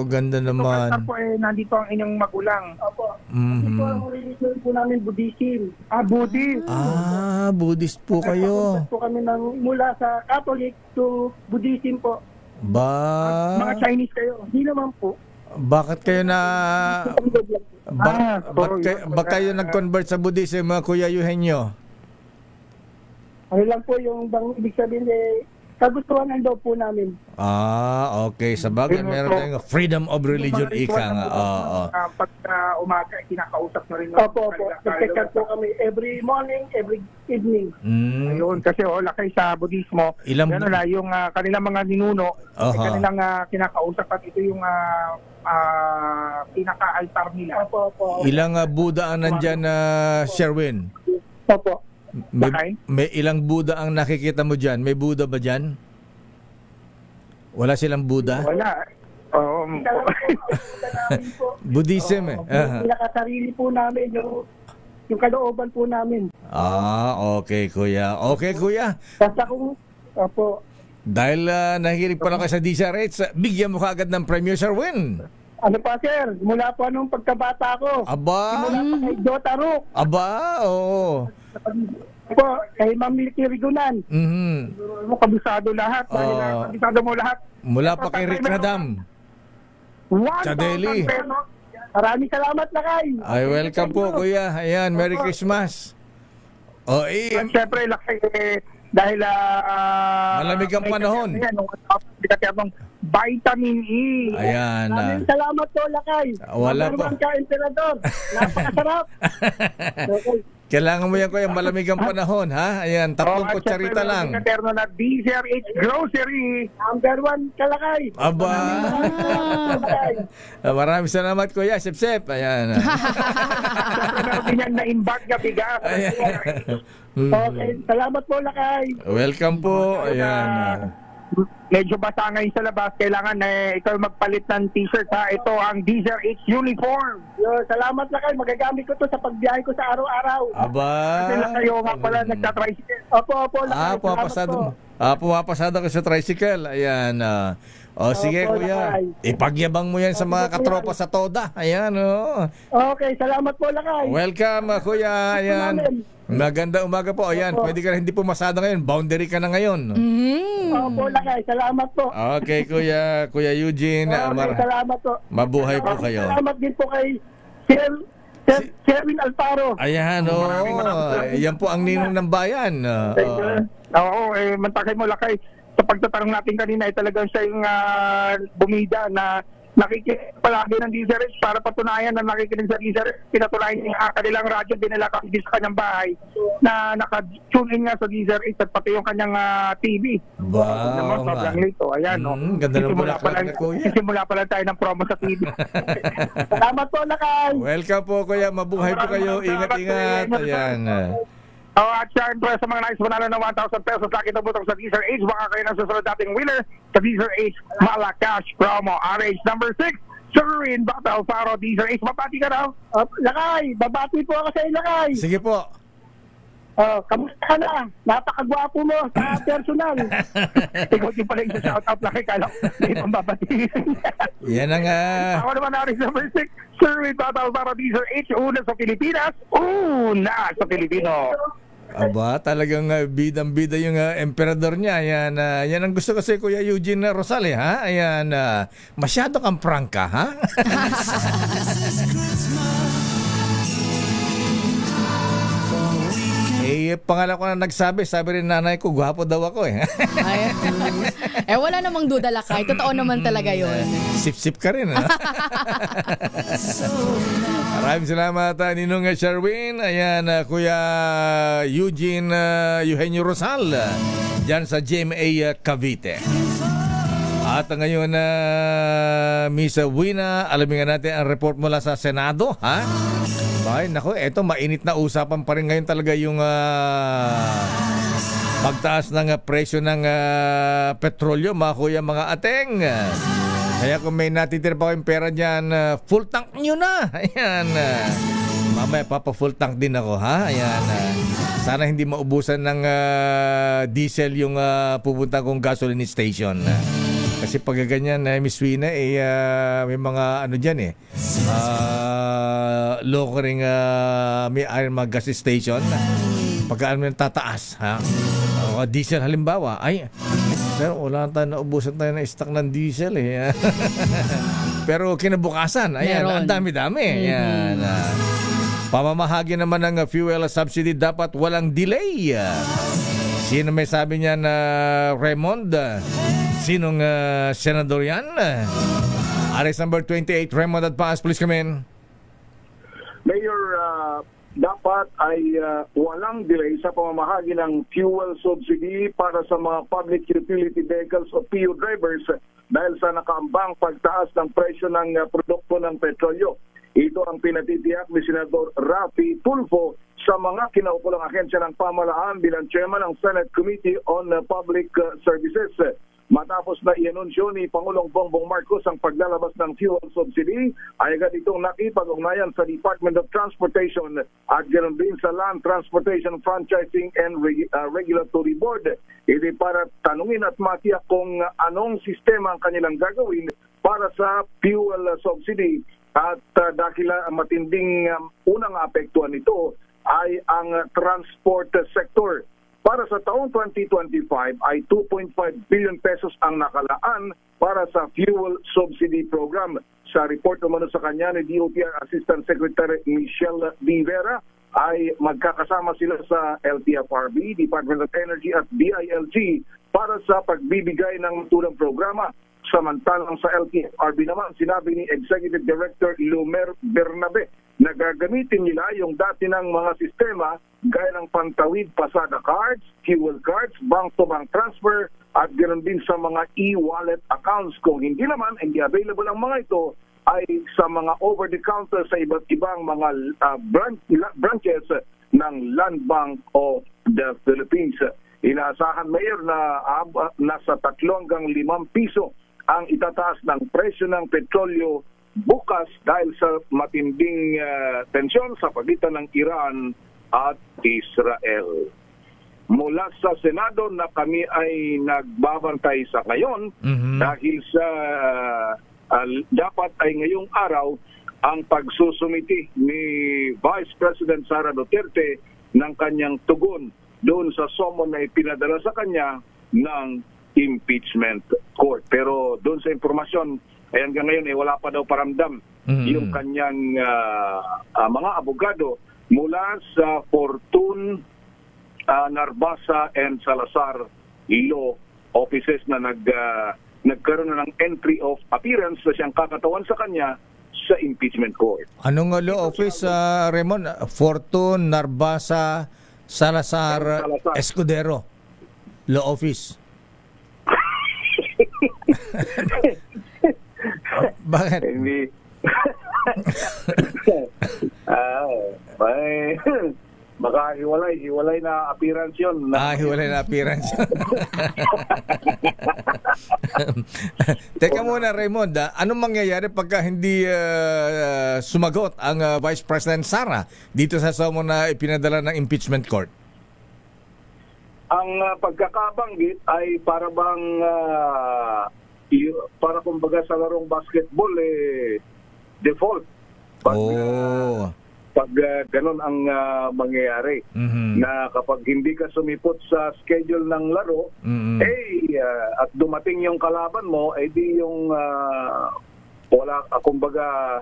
Ganda naman. Altar po nandito ang inyong magulang. Ito ang religion po namin, Buddhism. Buddhist. Buddhist po kayo. Po kami mula sa Catholic to Buddhism po. Mga Chinese kayo. Hindi naman po. Bakit kayo na... Bakit kayo nag-convert sa Buddhism, Kuya Eugenio? Ano lang po yung ibig sabihin kagustuhan ang daw po namin. Okay. Sabagay, meron tayong freedom of religion, ika nga. Pag umaga, kinakausap na rin. Opo. Nag-check po kami every morning, every evening. Ayun, kasi Lakay sa Budismo, yung kanilang mga ninuno, kanilang kinakausap at ito yung pinaka-altar nila. Opo. Ilang Buddha ang nandyan, Sherwin? Opo. May ilang Buddha ang nakikita mo dyan? May Buddha ba dyan? Wala silang Buddha? Wala. Buddhism Nakasarili po namin yung kalooban po namin. Okay, Kuya. Basta kung, dahil nahihilig pala ka sa DZRH, bigyan mo ka agad ng Premier Sherwin. Ano pa, sir? Mula po nung pagkabata ko. Mula pa kay Jota Rook. Kay Ma'am Milky Rigunan. Kabisado lahat. Kabisado mo lahat. Mula pa kay Rick Radam. Chadeli. Maraming salamat na kayo. Ay, welcome po, Kuya. Ayan, Merry Christmas. Siyempre, dahil malamig ang panahon. Vitamin E. Ayan. Maraming salamat po, Lakay. Wala pa. Ka, Emperador. Napakasarap. Kailangan mo yan, Kuya, malamig ang panahon, ha? Ayan, 3 kutsarita lang. Terno na DZRH Grocery. Number 1 Kalakay. Maraming salamat, Kuya. Sip-sip. Ayan. Meron din yan na imbag na bigas. Okay, salamat po, Lakay. Welcome po. Ayan. Medyo basa ngayon sa labas. Kailangan ikaw magpalit ng t-shirt, ha? Ito ang DZRH uniform. Salamat na kayo. Magagamit ko to sa pagbiyahe ko sa araw-araw. Kasi lang kayo nga pala nagtatricycle. Opo. Pumapasada ko sa tricycle. Ayan. Sige, Kuya. Ipagyabang mo yan sa mga katropa sa Toda. Ayan, Okay, salamat po, Lakay. Welcome, Kuya. Ayan. Maganda umaga po. Ayan, pwede ka na hindi pumasada ngayon. Boundary ka na ngayon. Opo, Lakay. Salamat po. Okay, Kuya Eugene. Salamat po. Mabuhay po kayo. Salamat din po kay Sherwin Alfaro. Ayan, yan po ang ninong ng bayan. Mantakay mo, Lakay. Sa pagtatanong natin kanina, talagang siya yung bumida na nakikinig palagi ng DZRH para patunayan na nakikinig sa DZRH. Pinatunayan niya kanilang radyo, dinala kami sa kanyang bahay na naka-tune in nga sa DZRH at pati yung kanyang TV. Wow. Sobrang lito. Ayan, ganda ng bulaklak na, Kuya. Simula pala tayo ng promo sa TV. Salamat po, Lakay. Welcome po, Kuya. Mabuhay po kayo. Ingat-ingat. Ayan. At syempre sa mga nais manalo ng 1,000 pesos laki na butang sa DZRH, baka kayo nang susunod dating winner sa DZRH Malacash promo. RH number 6, Sherwin Alfaro, DZRH. Babati ka daw? Lakay, babati po ako sa iyo, Lakay. Sige po. Kamusta na? Napakagwapo mo sa personal. Ikaw din pala yung shout out laki kala may pambabatiin. Yan ang Ako naman narin sa number 6, Sir Wade Batal para Teaser H, una sa Pilipinas, una sa Pilipino. Aba, talagang bidang-bida yung emperador niya. Ayan, yan ang gusto kasi Kuya Eugene Rosales, ha? Ayan, masyado kang prangka, ha? Pangalan ko na nagsabi, sabi rin nanay ko, gwapo daw ako eh. Wala namang duda Lakay. Totoo naman talaga yun. Sip-sip ka rin, ha? Maraming salamat, Ninong Sherwin. Ayan, Kuya Eugene Eugenio Rosal, dyan sa GMA Cavite. At ngayon, Miss Wina, alamin nga natin ang report mula sa Senado, ha? Ay, nako, eto mainit na usapan pa rin ngayon talaga yung pagtaas ng presyo ng petrolyo, mga kuya, mga ateng. Kaya kung may natitira pa kayong pera dyan, full tank nyo na. Ayan. Mamaya papa-full tank din ako, ha? Ayan. Sana hindi maubusan ng diesel yung pupunta kong gasoline station. Kasi pag ganyan, Miss Wina, may mga ano dyan loko ring may mga gas station. Pagka ano yung tataas, ha? Diesel halimbawa, sir, wala tayo naubusan tayo ng stock ng diesel eh. Pero kinabukasan, ayan, ang dami-dami. Ayan. Pamamahagi naman ng fuel subsidy dapat walang delay. Sino may sabi niya na Raymond? Sinong senador yan? Aris number 28, Raymond Adpaas, please come in. Mayor, dapat ay walang delay sa pamamahagi ng fuel subsidy para sa mga public utility vehicles o PU drivers dahil sa nakaambang pagtaas ng presyo ng produkto ng petrolyo. Ito ang pinatitiyak ni Senador Raffy Tulfo sa mga kinaukulang ahensya ng pamahalaan bilang chairman ng Senate Committee on Public Services. Matapos na i-anunsyo ni Pangulong Bongbong Marcos ang paglalabas ng fuel subsidy, ay agad itong nakipag-ugnayan sa Department of Transportation at ganoon din sa Land Transportation Franchising and Regulatory Board. Ito para tanungin at matiyak kung anong sistema ang kanilang gagawin para sa fuel subsidy. At dahil matinding unang apektuhan nito ay ang transport sector. Para sa taong 2025 ay 2.5 billion pesos ang nakalaan para sa fuel subsidy program. Sa report naman sa kanya ni DOTR Assistant Secretary Michelle Rivera ay magkakasama sila sa LTFRB, Department of Energy at DILG para sa pagbibigay ng tulong programa. Samantalang sa LTFRB naman, sinabi ni Executive Director Lumer Bernabe na gagamitin nila yung dati ng mga sistema gaya ng pantawid pasada cards, fuel cards, bank-to-bank transfer at ganoon din sa mga e-wallet accounts. Kung hindi naman, hindi available ang mga ito, ay sa mga over-the-counter sa iba't ibang mga branches ng Land Bank of the Philippines. Inaasahan, Mayor, na nasa 3 hanggang 5 piso ang itataas ng presyo ng petrolyo bukas dahil sa matinding tensyon sa pagitan ng Iran at Israel. Mula sa Senado na kami ay nagbabantay sa ngayon dahil sa dapat ay ngayong araw ang pagsusumiti ni Vice President Sara Duterte ng kanyang tugon doon sa summon na ipinadala sa kanya ng impeachment court. Pero doon sa informasyon, hanggang ngayon wala pa daw paramdam yung kanyang mga abogado mula sa Fortune, Narbasa and Salazar law offices na nagkaroon na ng entry of appearance na siyang kakatawan sa kanya sa impeachment court. Anong law office, Raymond? Fortune, Narbasa, Salazar, Escudero law office. Bakit? Hindi. Baka hiwalay na appearance yun. Hiwalay na appearance. Teka muna, Raymond, anong mangyayari pagka hindi sumagot ang Vice President Sara dito sa summon na ipinadala ng impeachment court? ang pagkakabanggit ay para bang para kumbaga sa larong basketball default. Pag ganun ang mangyayari, na kapag hindi ka sumipot sa schedule ng laro, at dumating yung kalaban mo, di yung wala, kumbaga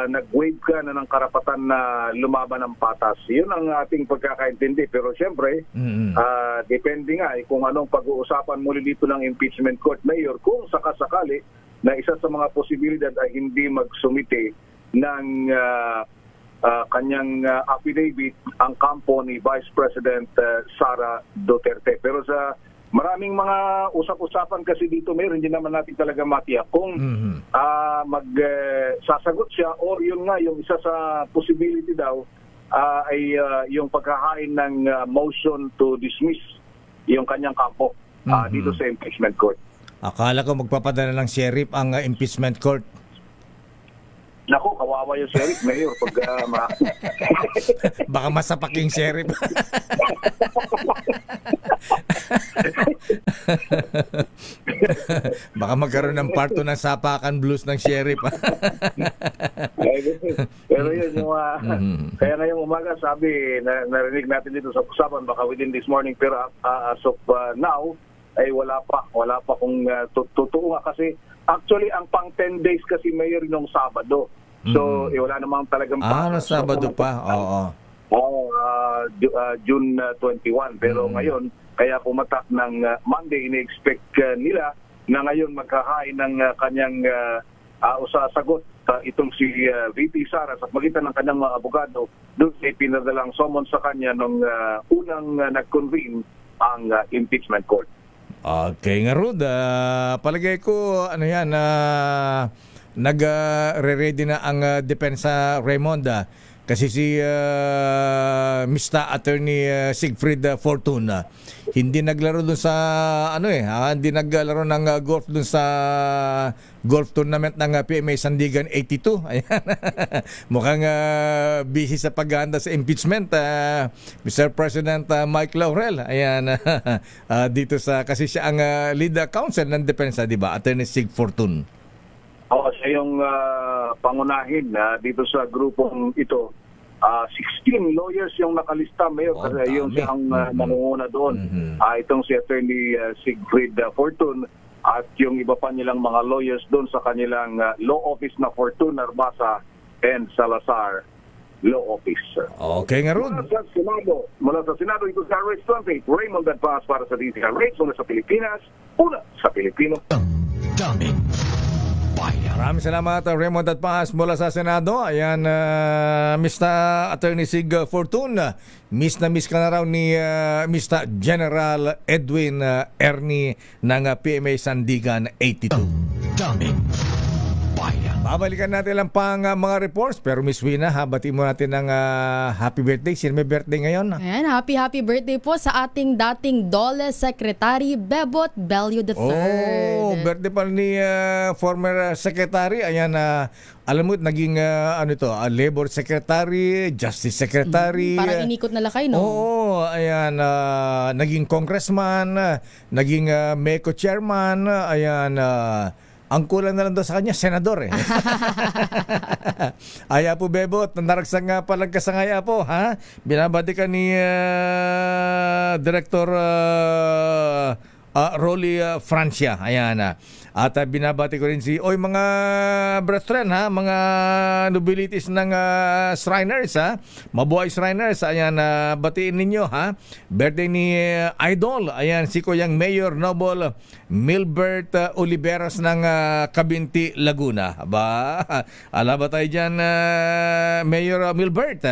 nag-waive ka na ng karapatan na lumaban ng patas. Yun ang ating pagkakaintindi. Pero siyempre, depende nga kung anong pag-uusapan muli dito ng impeachment court, Mayor, kung sakasakali na isa sa mga posibilidad ay hindi magsumite ng kanyang affidavit ang kampo ni Vice President Sara Duterte. Pero sa maraming mga usap-usapan kasi dito, Mayor, hindi naman natin talaga matiyak kung sasagot siya or yun nga, yung isa sa possibility daw ay yung paghahain ng motion to dismiss yung kanyang kampo dito sa impeachment court. Akala ko magpapadala ng sheriff ang impeachment court. Naku, kawawa yung sheriff, Mayor, pag baka masapak yung sheriff. Baka magkaroon ng part 2 ng sapakan blues ng sheriff. Pero yun yung kaya ngayong umaga sabi, narinig natin dito sa usapan, baka within this morning, pero as of now ay wala pa kung totoo nga, kasi actually ang pang 10 days kasi, Mayor, nung Sabado. So wala namang talagang Sabado pa. June 21. Pero ngayon, kaya pumatak ng Monday, ini-expect nila na ngayon magkahain ng kanyang sagot itong si VP Sara sa pagitan ng kanyang mga abogado. Doon ay pinadalang summons sa kanya nung unang nag-convene ang impeachment court. Okay nga, Rod. Palagay ko, nag-re-ready na ang depensa Raymond. Kasi si Mr. Attorney Siegfried Fortun hindi naglaro dun sa hindi naglaro ng golf dun sa golf tournament ng PMA Sandigan 82. Ayan. Mukhang busy sa paghahanda sa impeachment, Mr. President Mike Laurel. Ayan. Dito kasi siya ang lead counsel ng depensa, di ba? Attorney Sig Fortun. Siya yung pangunahin dito sa grupong ito. 16 lawyers yung nakalista, Mayor, kasi yung siyang nangunguna doon. Itong si Attorney Siegfried Fortun at yung iba pa nilang mga lawyers doon sa kanilang law office na Fortun, Arbasa and Salazar Law Office. Okay nga, Rod. Mula sa Senado, ito sa RH 28, Raymond Advance para sa DZRH, mula sa Pilipinas, una sa Pilipino. Daming bayan. Maraming salamat, Raymond Advance mula sa Senado. Ayan, Mr. Attorney Sig Fortun. Miss na miss ka na raw ni Mr. General Edwin Ernie ng PMA Sandigan 82. Daming bayan. Babalikan natin lang pang mga reports. Pero Miss Wina, bati mo natin ng happy birthday. Sino may birthday ngayon? Ayan, happy birthday po sa ating dating DOLE Secretary Bebot Bello III. Birthday pa ni former secretary. Ayan, alam mo, naging Labor Secretary, Justice Secretary. Parang inikot na lakay, no? Oo, ayan, naging congressman, naging MECO chairman, ayan, ang kulang na lang daw sa kanya, senador . Aya po, Bebot, naragsang nga palang kasangaya po, ha? Binabati ka ni Director Rolly Francia. Ayan. At binabati ko rin mga brethren, ha, mga nobilities ng Shriners, ha. Mabuhay Shriners. Ayan, batiin ninyo, ha. Birthday ni Idol. Ayan, si Kuyang Mayor Noble Milbert Oliveras ng Cabinti, Laguna. Ala ba tayo dyan, Mayor Milbert?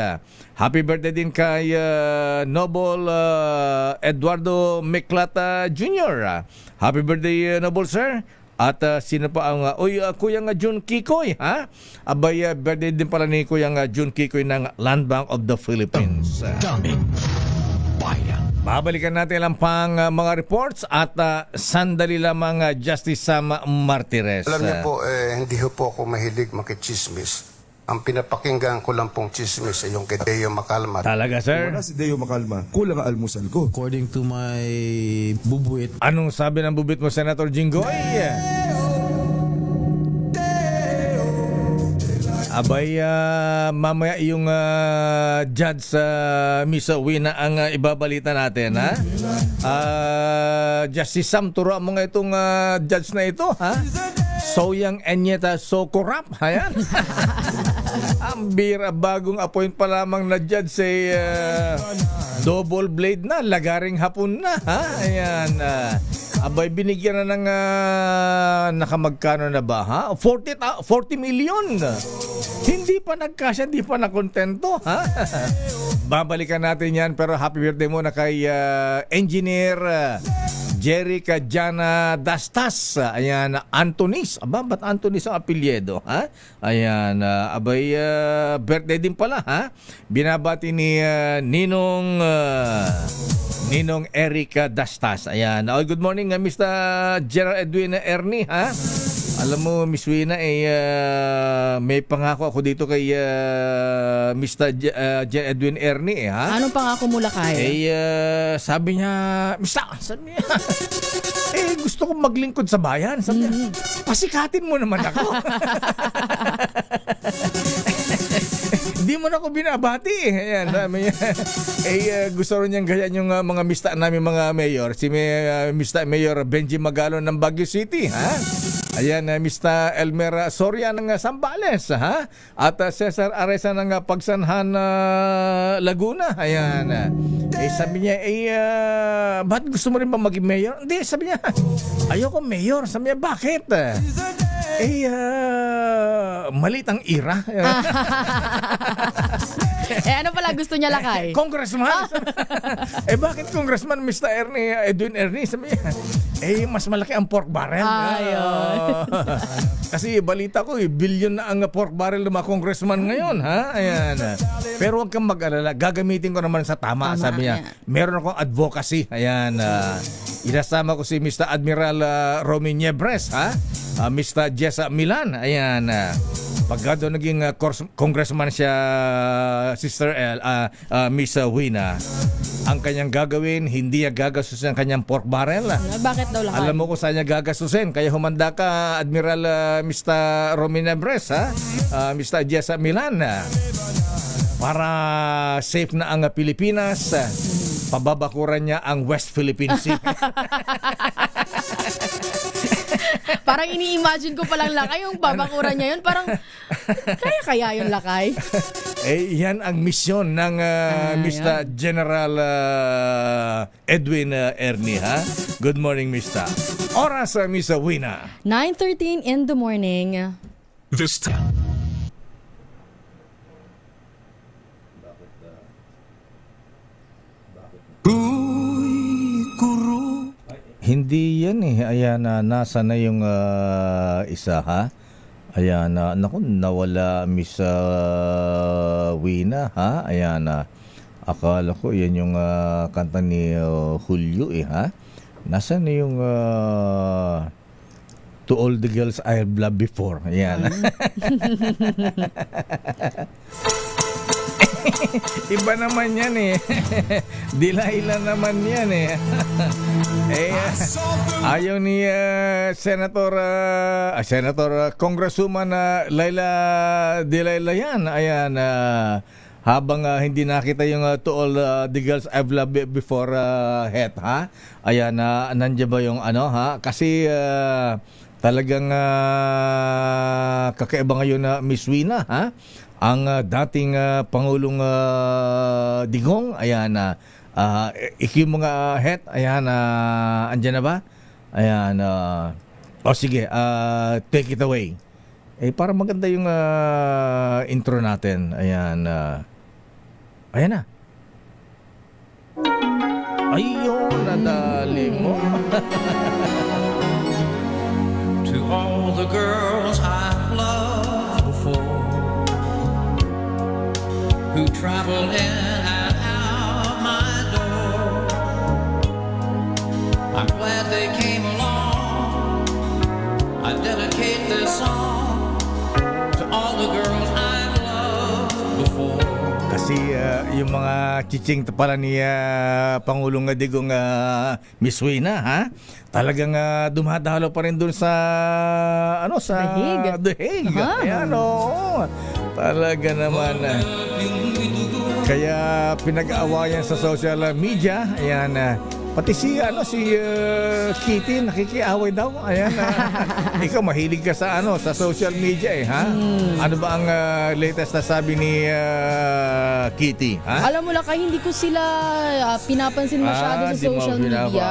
Happy birthday din kay Noble Eduardo Meclata Jr. Happy birthday, Noble Sir. At sino pa ang Kuyang Jun Kikoy, ha? Abay, birthday din pala ni Kuyang Jun Kikoy ng Land Bank of the Philippines. Daming bayan. Babalikan natin lang pang mga reports at sandali lamang, Justice Sam Martires. Alam niyo po, hindi po ako mahilig makichismis. Ang pinapakinggan ko lang pong chismis ay yung kay Deo Macalma. Talaga, sir? Wala si Deo Macalma. Kulang ang almusal ko. According to my bubuit. Anong sabi ng bubit mo, Senator Jinggoy? Abay, mamaya yung judge sa Miss Wina ang ibabalita natin, ha? Justice Sam, turuan mo nga itong judge na ito, ha? So young and yet so corrupt, ayan. Ang bira, bagong appoint pa lamang na judge say double blade na, lagaring hapon na, ha? Ayan. Abay, binigyan na ng nakamagkano na ba, ha? 40 million. Hindi pa nagkasya, hindi pa nakontento, ha? Babalikan natin yan, pero happy birthday muna kay Engineer Jerry Kajana Dastas. Ayan, Antonis. Aba, ba't Antonis ang apelyedo, ha? Ayan, abay, birthday din pala, ha? Binabati ni Ninong Erica Dastas. Ayan. Oh, good morning, Mr. Gerald Edwin Ernie, ha? Alam mo, Miss Wina, may pangako ako dito kay Mr. Edwin Ernie, ha? Anong pangako mo, Lakay? Sabi niya, sabi niya, gusto kong maglingkod sa bayan. Sabi niya, pasikatin mo naman ako. Hindi mo na ako binabati. Ayan, sabi niya. Gusto rin niyang gayan yung mga mista namin mga mayor. Si Mr. Mayor Benji Magalon ng Baguio City, ha? Ayan, Mr. Elmer Soria ng Sambales, ha? At Cesar Aresa ng Pagsanhan Laguna. Ayan. Sabi niya, ba't gusto mo rin ba maging mayor? Hindi, sabi niya, ayoko mayor. Sabi niya, bakit? Malit ang ira. Ano pala gusto niya, Lakay? Congressman. Bakit Congressman Mr. Edwin Ernie? Sabi niya, mas malaki ang pork barrel. Kasi balita ko, billion na ang pork barrel ng mga congressman ngayon, ha? Ayan. Pero huwag kang mag-alala, gagamitin ko naman sa tama. Sabi niya, meron akong advocacy. Ayan. Inasama ko si Mr. Admiral Romy Niebres, ha? Mr. Jessa Milan. Ayan. Pagka doon naging congressman siya, Sister Miss Wina, ang kanyang gagawin, hindi niya gagasusin ang kanyang pork barrel. Bakit daw, Lakay? Alam mo kung saan niya gagasusin. Kaya humanda ka, Admiral Mr. Romy Niebres, ha? Mr. Jessa Milan, para safe na ang Pilipinas, pababakuran niya ang West Philippine Sea. Parang ini-imagine ko palang, Lakay, yung babakuran niya yun. Parang, kaya yun, Lakay? Yan ang misyon ng Mr. General Edwin Ernie, ha? Good morning, Mr. Oras, Miss Wina. 9:13 in the morning. This time. Hindi yan Ayan, nasa na yung isa, ha? Ayan, naku, nawala Miss Wina, ha? Ayan, akala ko yan yung kanta ni Julio, ha? Nasa na yung To All the Girls I Have Loved Before. Ayan. Iba naman yan Dila-ila naman yan ayaw ni Senator Congresswoman Laila Dila yan. Ayan, habang hindi nakita yung To All the Girls I've Loved Before het, ha? Ayan, nandiyan ba yung ha? Kasi talagang kakaiba ngayon na Miss Wina, ha? Ang dating Pangulong Digong, ayan, iki mga het, ayan, andyan na ba? Ayan, sige, take it away. Para maganda yung intro natin. Ayan, ayan na. Ayun, nadali mo. To all the girls I've loved before, who travel in and out my door, I'm glad they came along. I dedicate this song to all the girls I've before. Kasi yung mga chiching pala ni Pangulong Digong Miss Wina, ha? Talagang dumadalo pa rin dun sa sa The Hague. Ayan, oo. Talaga naman. Kaya pinag-aawayan sa social media. Ayan, pati si Kitty nakikiaway daw. Ayan, ikaw mahilig ka sa sa social media ha? Ano ba ang latest na sabi ni Kitty, ha? Alam mo lang, hindi ko sila pinapansin masyado sa social media.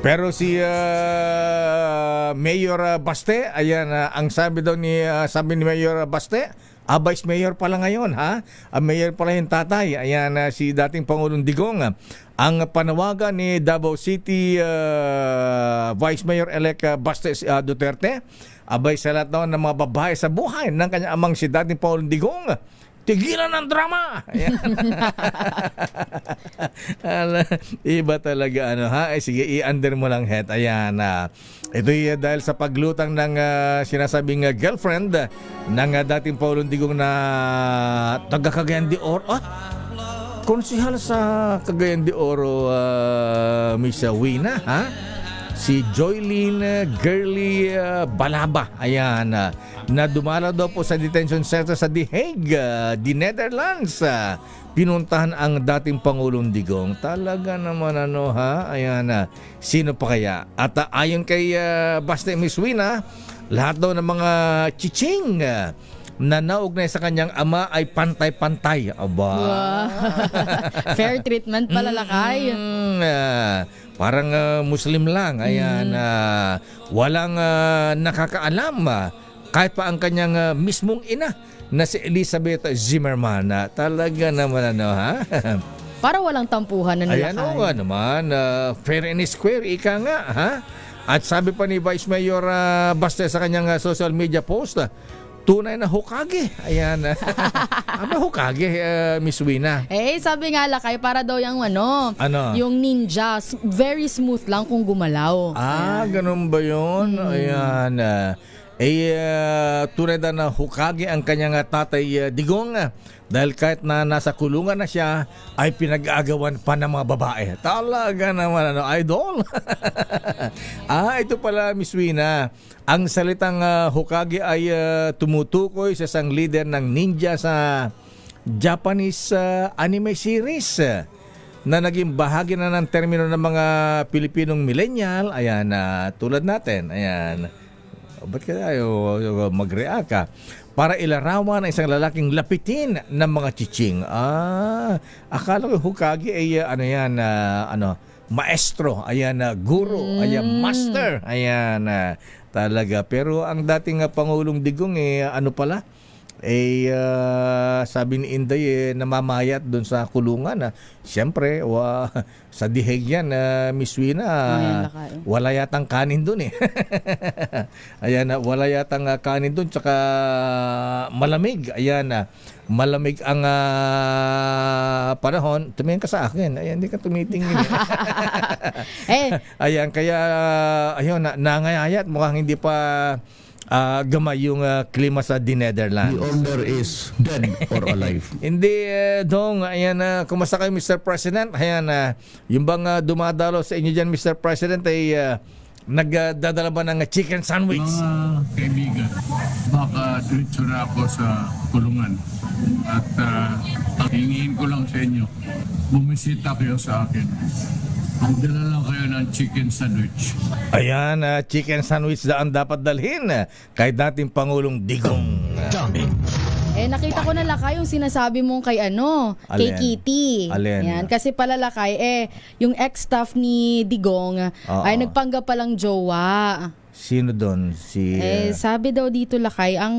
Pero si Mayor Baste, ayan, ang sabi ni Mayor Baste, Vice Mayor pala ngayon, ha? Mayor pala yung tatay. Ayan, si dating Pangulong Digong. Ang panawagan ni Davao City Vice Mayor-elect Baste Duterte, abay sa lahat ng mga babae sa buhay ng kanyang amang si dating Pangulong Digong, tigilan ng drama. Iba talaga sige, i-under mo lang head. Ayan, ito dahil sa paglutang ng sinasabing girlfriend ng dating Pangulong Digong na taga Cagayan de Oro. Konsihal sa Cagayan de Oro, Miss Wina, ha? Si Joylene Girly Balaba. Ayan, na dumala daw po sa detention center sa The Hague, the Netherlands. Pinuntahan ang dating Pangulong Digong. Talaga naman Ayan, sino pa kaya? At ayon kay Baste Miss Wina, lahat daw ng mga chiching na naugnay sa kanyang ama ay pantay-pantay. Aba. Wow. Fair treatment pala, Lakay. Parang Muslim lang. Ayan, walang nakakaalam. Kahit pa ang kanyang mismong ina na si Elizabeth Zimmerman. Talaga naman ha? Para walang tampuhan na nilakay. Ayan nga naman. Fair and square, ika nga, ha? At sabi pa ni Vice Mayor Baste sa kanyang social media post, tunay na Hokage. Ayan. Ano Hokage, Miss Wina? Sabi nga, Lakay, para daw yung yung ninja, very smooth lang kung gumalaw. Ganun ba yun? Ayan. Tunay na Hokage ang kanyang tatay Digong, dahil kahit na nasa kulungan na siya, ay pinag-aagawan pa ng mga babae. Talaga naman, idol. Ito pala, Miss Wina, ang salitang Hokage ay tumutukoy sa isang leader ng ninja sa Japanese anime series na naging bahagi na ng termino ng mga Pilipinong millennial. Ayan, tulad natin. Ayan. Ba't kayo mag-react ka? Para ilarawan ang isang lalaking lapitin ng mga chiching. Akala ko Hokage ay maestro. Ayan, guru. Ayan, master. Ayan, talaga. Pero ang dating Pangulong Digong pala? Sabi ni Inday namamayat doon sa kulungan. Siyempre, sa The Hague yan, Miss Wina, wala yatang kanin doon Ayan, wala yatang kanin doon, tsaka malamig. Ayan, malamig ang panahon. Tumingin ka sa akin. Ayan, hindi ka tumitingin. Ayan, kaya ayun, nangayayat, mukhang hindi pa gamay yung klima sa The Netherlands. The owner is dead or alive. Hindi, Dong. Ayan, kumusta kayo, Mr. President? Ayan, yung bang dumadalo sa inyo dyan, Mr. President, ay nagdadala ba ng chicken sandwich? Mga kaibigan, baka diretso na ako sa kulungan. At hingin ko lang sa inyo, bumisita kayo sa akin. Magdala lang kayo ng chicken sandwich. Ayan, chicken sandwich ang dapat dalhin kay dating Pangulong Digong. Nakita ko na, Lakay, yung sinasabi mong kay kay Kitty. Ayan, kasi pala, Lakay, yung ex-staff ni Digong ay nagpanggap palang jowa. Sino doon? Sabi daw dito, Lakay, ang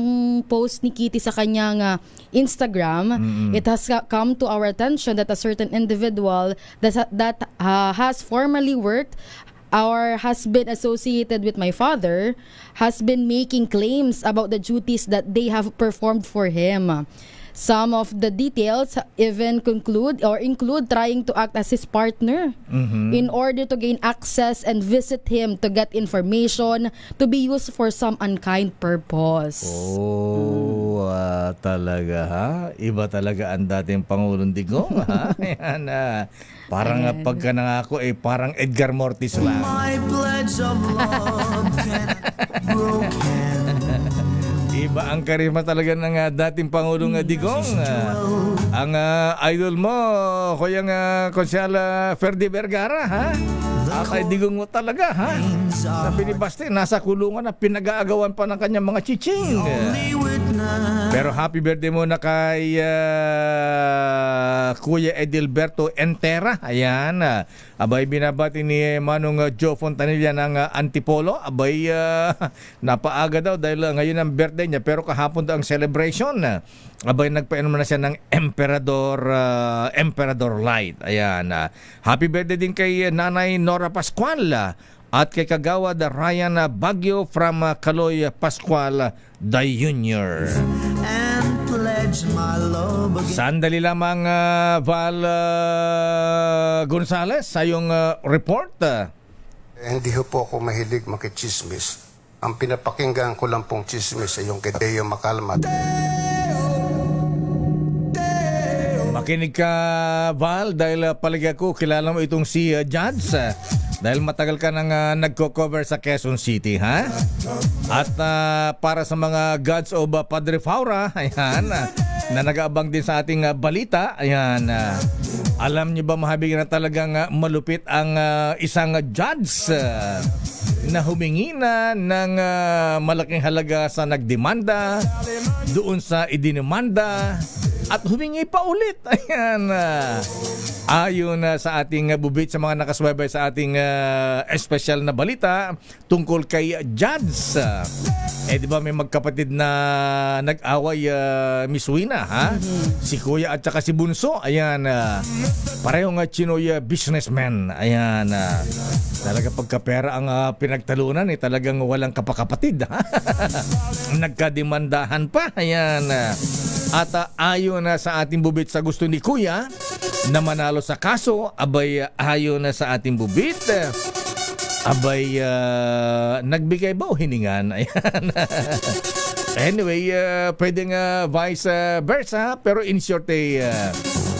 post ni Kitty sa kanyang Instagram, it has come to our attention that a certain individual that has formerly worked or has been associated with my father has been making claims about the duties that they have performed for him. Some of the details even include trying to act as his partner in order to gain access and visit him to get information to be used for some unkind purpose. Talaga ha? Iba talaga ang dating Pangulong Digong ha? Ayan, parang pagka nangako parang Edgar Mortis lang. My pledge of love broken. Iba ang karisma talaga ng dating Pangulong Digong. Ang idol mo, kuyang Konsyal Ferdy Vergara, ha? Kay Digong mo talaga, ha? Sabi ni Basti, nasa kulungan na pinag-aagawan pa ng kanyang mga chiching. Pero happy birthday muna kay Kuya Edilberto Entera. Ayan. Abay, binabati ni Manong Joe Fontanilla ng Antipolo. Abay, napaaga daw dahil ngayon ang birthday niya. Pero kahapon daw ang celebration. Abay, nagpainom na siya ng Emperador Light. Ayan. Happy birthday din kay Nanay Nora Pascual. At kay Kagawad Ryan Baguio from Kaloy Pascual the Junior. Sandali lamang, Val Gonzales, sa iyong report. Hindi po ako mahilig makichismis. Ang pinapakinggan ko lang pong chismis ay yung kay Deo Macalma. Makinig ka, Val, dahil palagi ako kilala mo itong si Judge. Dahil matagal ka nang nagko-cover sa Quezon City, ha? At para sa mga gods of Padre Faura, ayan, na nag-aabang din sa ating balita, ayan, alam niyo ba, mahabig na talagang malupit ang isang judge na humingi na ng malaking halaga sa nagdemanda, doon sa idinimanda, at humingi pa ulit. Ayan. Ayon sa ating bubit sa mga nakasubaybay sa ating espesyal na balita tungkol kay Judge. Di ba may magkapatid na nag-away, Miss Wina, ha? Si Kuya at saka si Bunso. Ayan. Parehong Chinoy businessman. Ayan. Talaga pagkapera ang pinagtalunan, talagang walang kapakapatid. Nagkademandahan pa. Ayan. At ayon na sa ating bubit sa gusto ni Kuya na manalo sa kaso, abay ayon na sa ating bubit, abay nagbigay ba o hiningan? Ayan. Anyway, pwedeng vice versa, pero in short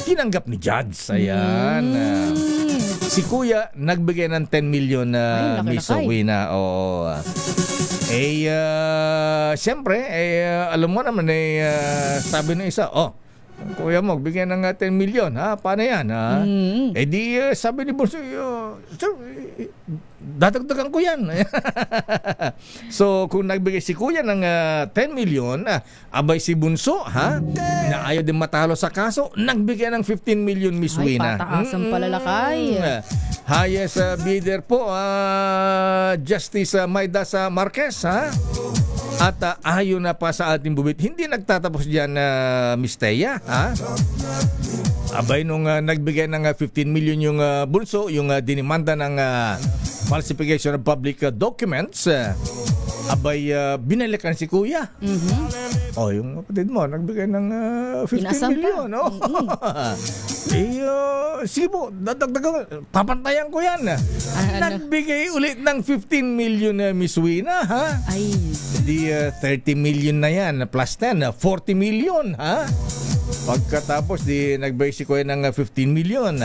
tinanggap ni Judge. Ayan. Si Kuya nagbigay ng 10 million na Miss Wina. Oo. Siyempre, alam mo naman, sabi ng isa, Kuya mo, bigyan ng 10 million, ha? Paano yan, ha? Sabi ni Bunso, dadagdagan ko yan. So, kung nagbigay si Kuya ng 10 million, abay si Bunso, ha? Na ayaw din matalo sa kaso, nagbigay ng 15 million, Miss Wina. Ay, pataas ang palalakay. Highest bidder po, Justice Maidas Marquez, ha? At ayon na pa sa ating bubit, hindi nagtatapos dyan, Miss Teya, ha? Abay, nung nagbigay ng 15 million yung Bunso, yung dinimanda ng falsification of public documents, abay, binalikan si Kuya. Yung kapatid mo, nagbigay ng 15 million. Sige po, dadagdagan, papantayan ko yan. Nagbigay ulit ng 15 million na Miss Wina, ha? Ay. Di 30 million na yan, plus 10, 40 million, ha? Pagkatapos, di nagbigay si Kuya ng 15 million.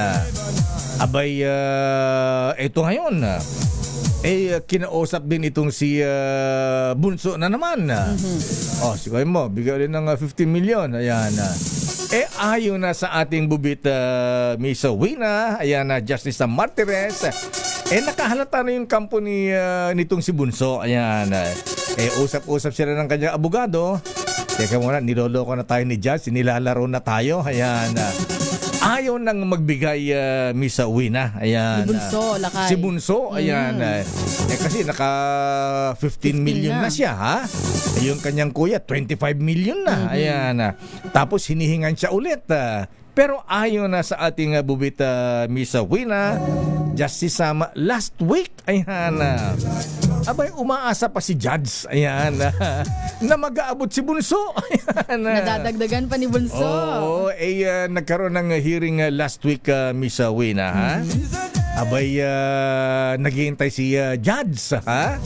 Abay, ito ngayon, kinausap din itong si Bunso na naman. Si Kuya mo, bigay ulit ng 15 million. Ayan. Ayon na sa ating bubit, Miss Wina, ayan na, Justice Martires, nakahalata na yung kampo nitong si Bunso. Ayan. Usap-usap sila ng kanyang abogado. Teka muna, niloloko na tayo ni Judge, nilalaro na tayo. Ayan. Ayaw nang magbigay, Miss Wina. Ayan. Si Bunso, lakay. Si Bunso, ayan. Kasi naka 15 million na siya, ha? Yung kanyang kuya, 25 million na. Ayan. Tapos hinihingan siya ulit. Pero ayon na sa ating bubit, Miss Wina, Justice last week, ayan, Abay, umaasa pa si Judge. Ayan. Na mag-aabot si Bunso. Ayan. Nadadagdagan pa ni Bunso. Oo. Nagkaroon ng hearing last week, Miss Wina. Ha? Abay, naghihintay si Judge. Ha?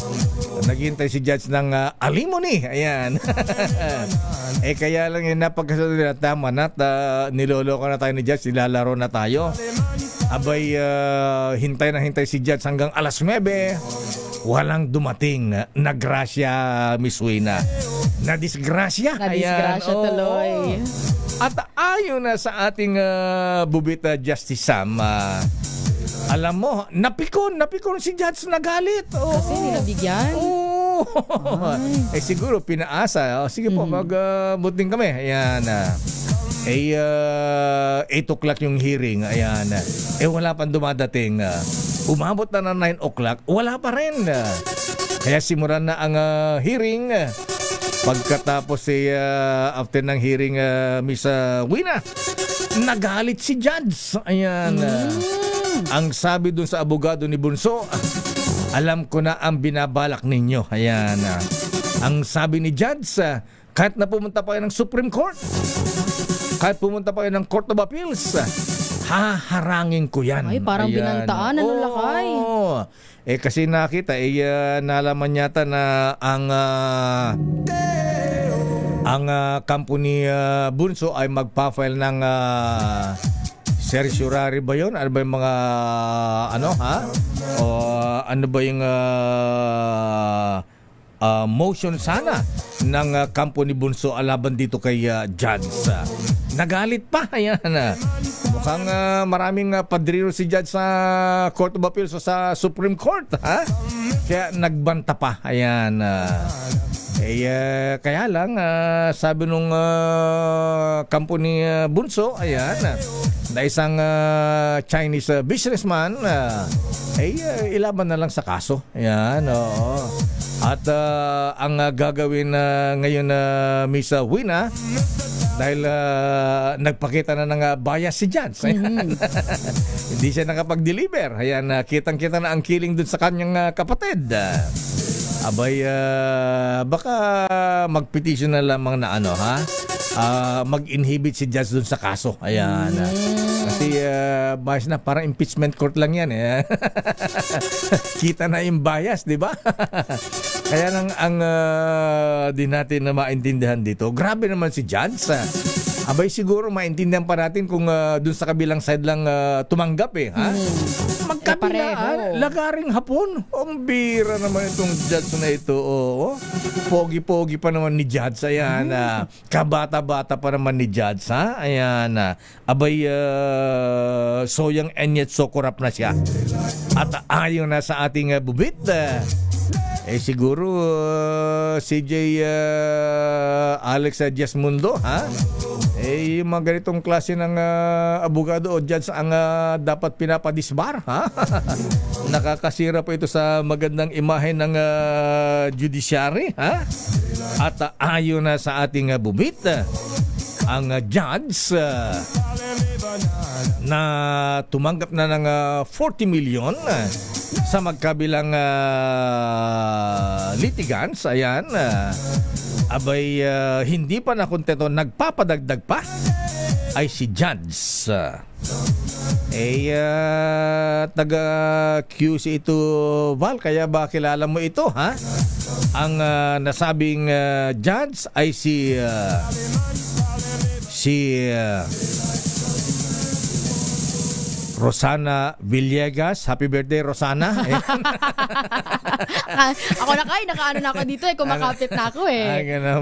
Naghihintay si Judge ng alimony. Ayan. Kaya lang yung napagkasunod na tama na niloloko na tayo ni Judge. Nilalaro na tayo. Abay, hintay na hintay si Judge hanggang alas 9. Walang dumating na grasya, Miss Wina. Na disgrasya. Tuloy. At ayon na sa ating bubita Justice Sam, alam mo, napikon si Judge, nagalit. Kasi nilabigyan. Siguro pinaasa. Sige po, magbuting kami. Ayan. 8 o'clock yung hearing. Ayan. Wala pang dumadating. Umabot na ng 9 o'clock. Wala pa rin. Kaya simulan na ang hearing. Pagkatapos after ng hearing, Miss Wina, nagalit si Judge. Ayan. Ang sabi dun sa abogado ni Bunso, alam ko na ang binabalak ninyo. Ayan. Ang sabi ni Judge, kahit na pumunta pa kayo ng Supreme Court, kahit pumunta pa kayo ng Court of Appeals, haharangin ko yan. Ay, parang binantaan. Anong lakay? Kasi nakita, nalaman yata na ang company Bunso ay magpa-file ng certiorari ba yun? Ano ba yung mga o ano ba yung motion sana ng company Bunso alaban dito kay Judge. Nagalit pa. Ayan. Mukhang maraming padrino si Judge sa Court of Appeals o sa Supreme Court. Ha? Kaya nagbanta pa. Ayan. Kaya lang, sabi nung company Bunso, ayan, na isang Chinese businessman, ilaban na lang sa kaso. Ayan, oo. At ang gagawin ngayon na Miss Wina, dahil nagpakita na ng bias si Judge. Hindi siya nakapag-deliver. Ayan, kitang-kita na ang killing dun sa kanyang kapatid. Abay, baka mag-petition na lamang na mag-inhibit si Judge dun sa kaso. Ayan. Kasi bias na, parang impeachment court lang yan. Kita na yung bias, di ba? Kaya lang ang di natin na maintindihan dito. Grabe naman si Judge. Abay, siguro maintindihan pa natin kung dun sa kabilang side lang tumanggap ha? Magkabilaan, lagaring hapon. Ang bira naman itong Judge na ito. Pogi-pogi pa naman ni Judge. Ayan, kabata-bata pa naman ni Judge. Ha? Ayan, abay, soyang and yet so corrupt na siya. At ayon na sa ating bubit, siguro CJ Alex Diasmundo, ha? Yung mga ganitong klase ng abogado o judge ang dapat pinapadisbar, ha? Nakakasira po ito sa magandang imahe ng judiciary, ha? At ayon na sa ating bubit, ang judge na tumanggap na ng 40 million sa magkabilang litigants, ayan, abay, hindi pa nakontento, nagpapadagdag pa ay si Judge. Taga QC ito, Val, kaya ba kilala mo ito, ha? Ang nasabing Judge ay si Rosana Villegas. Happy birthday, Rosana. Ako na kayo, nakaano na ako dito kumakapit na ako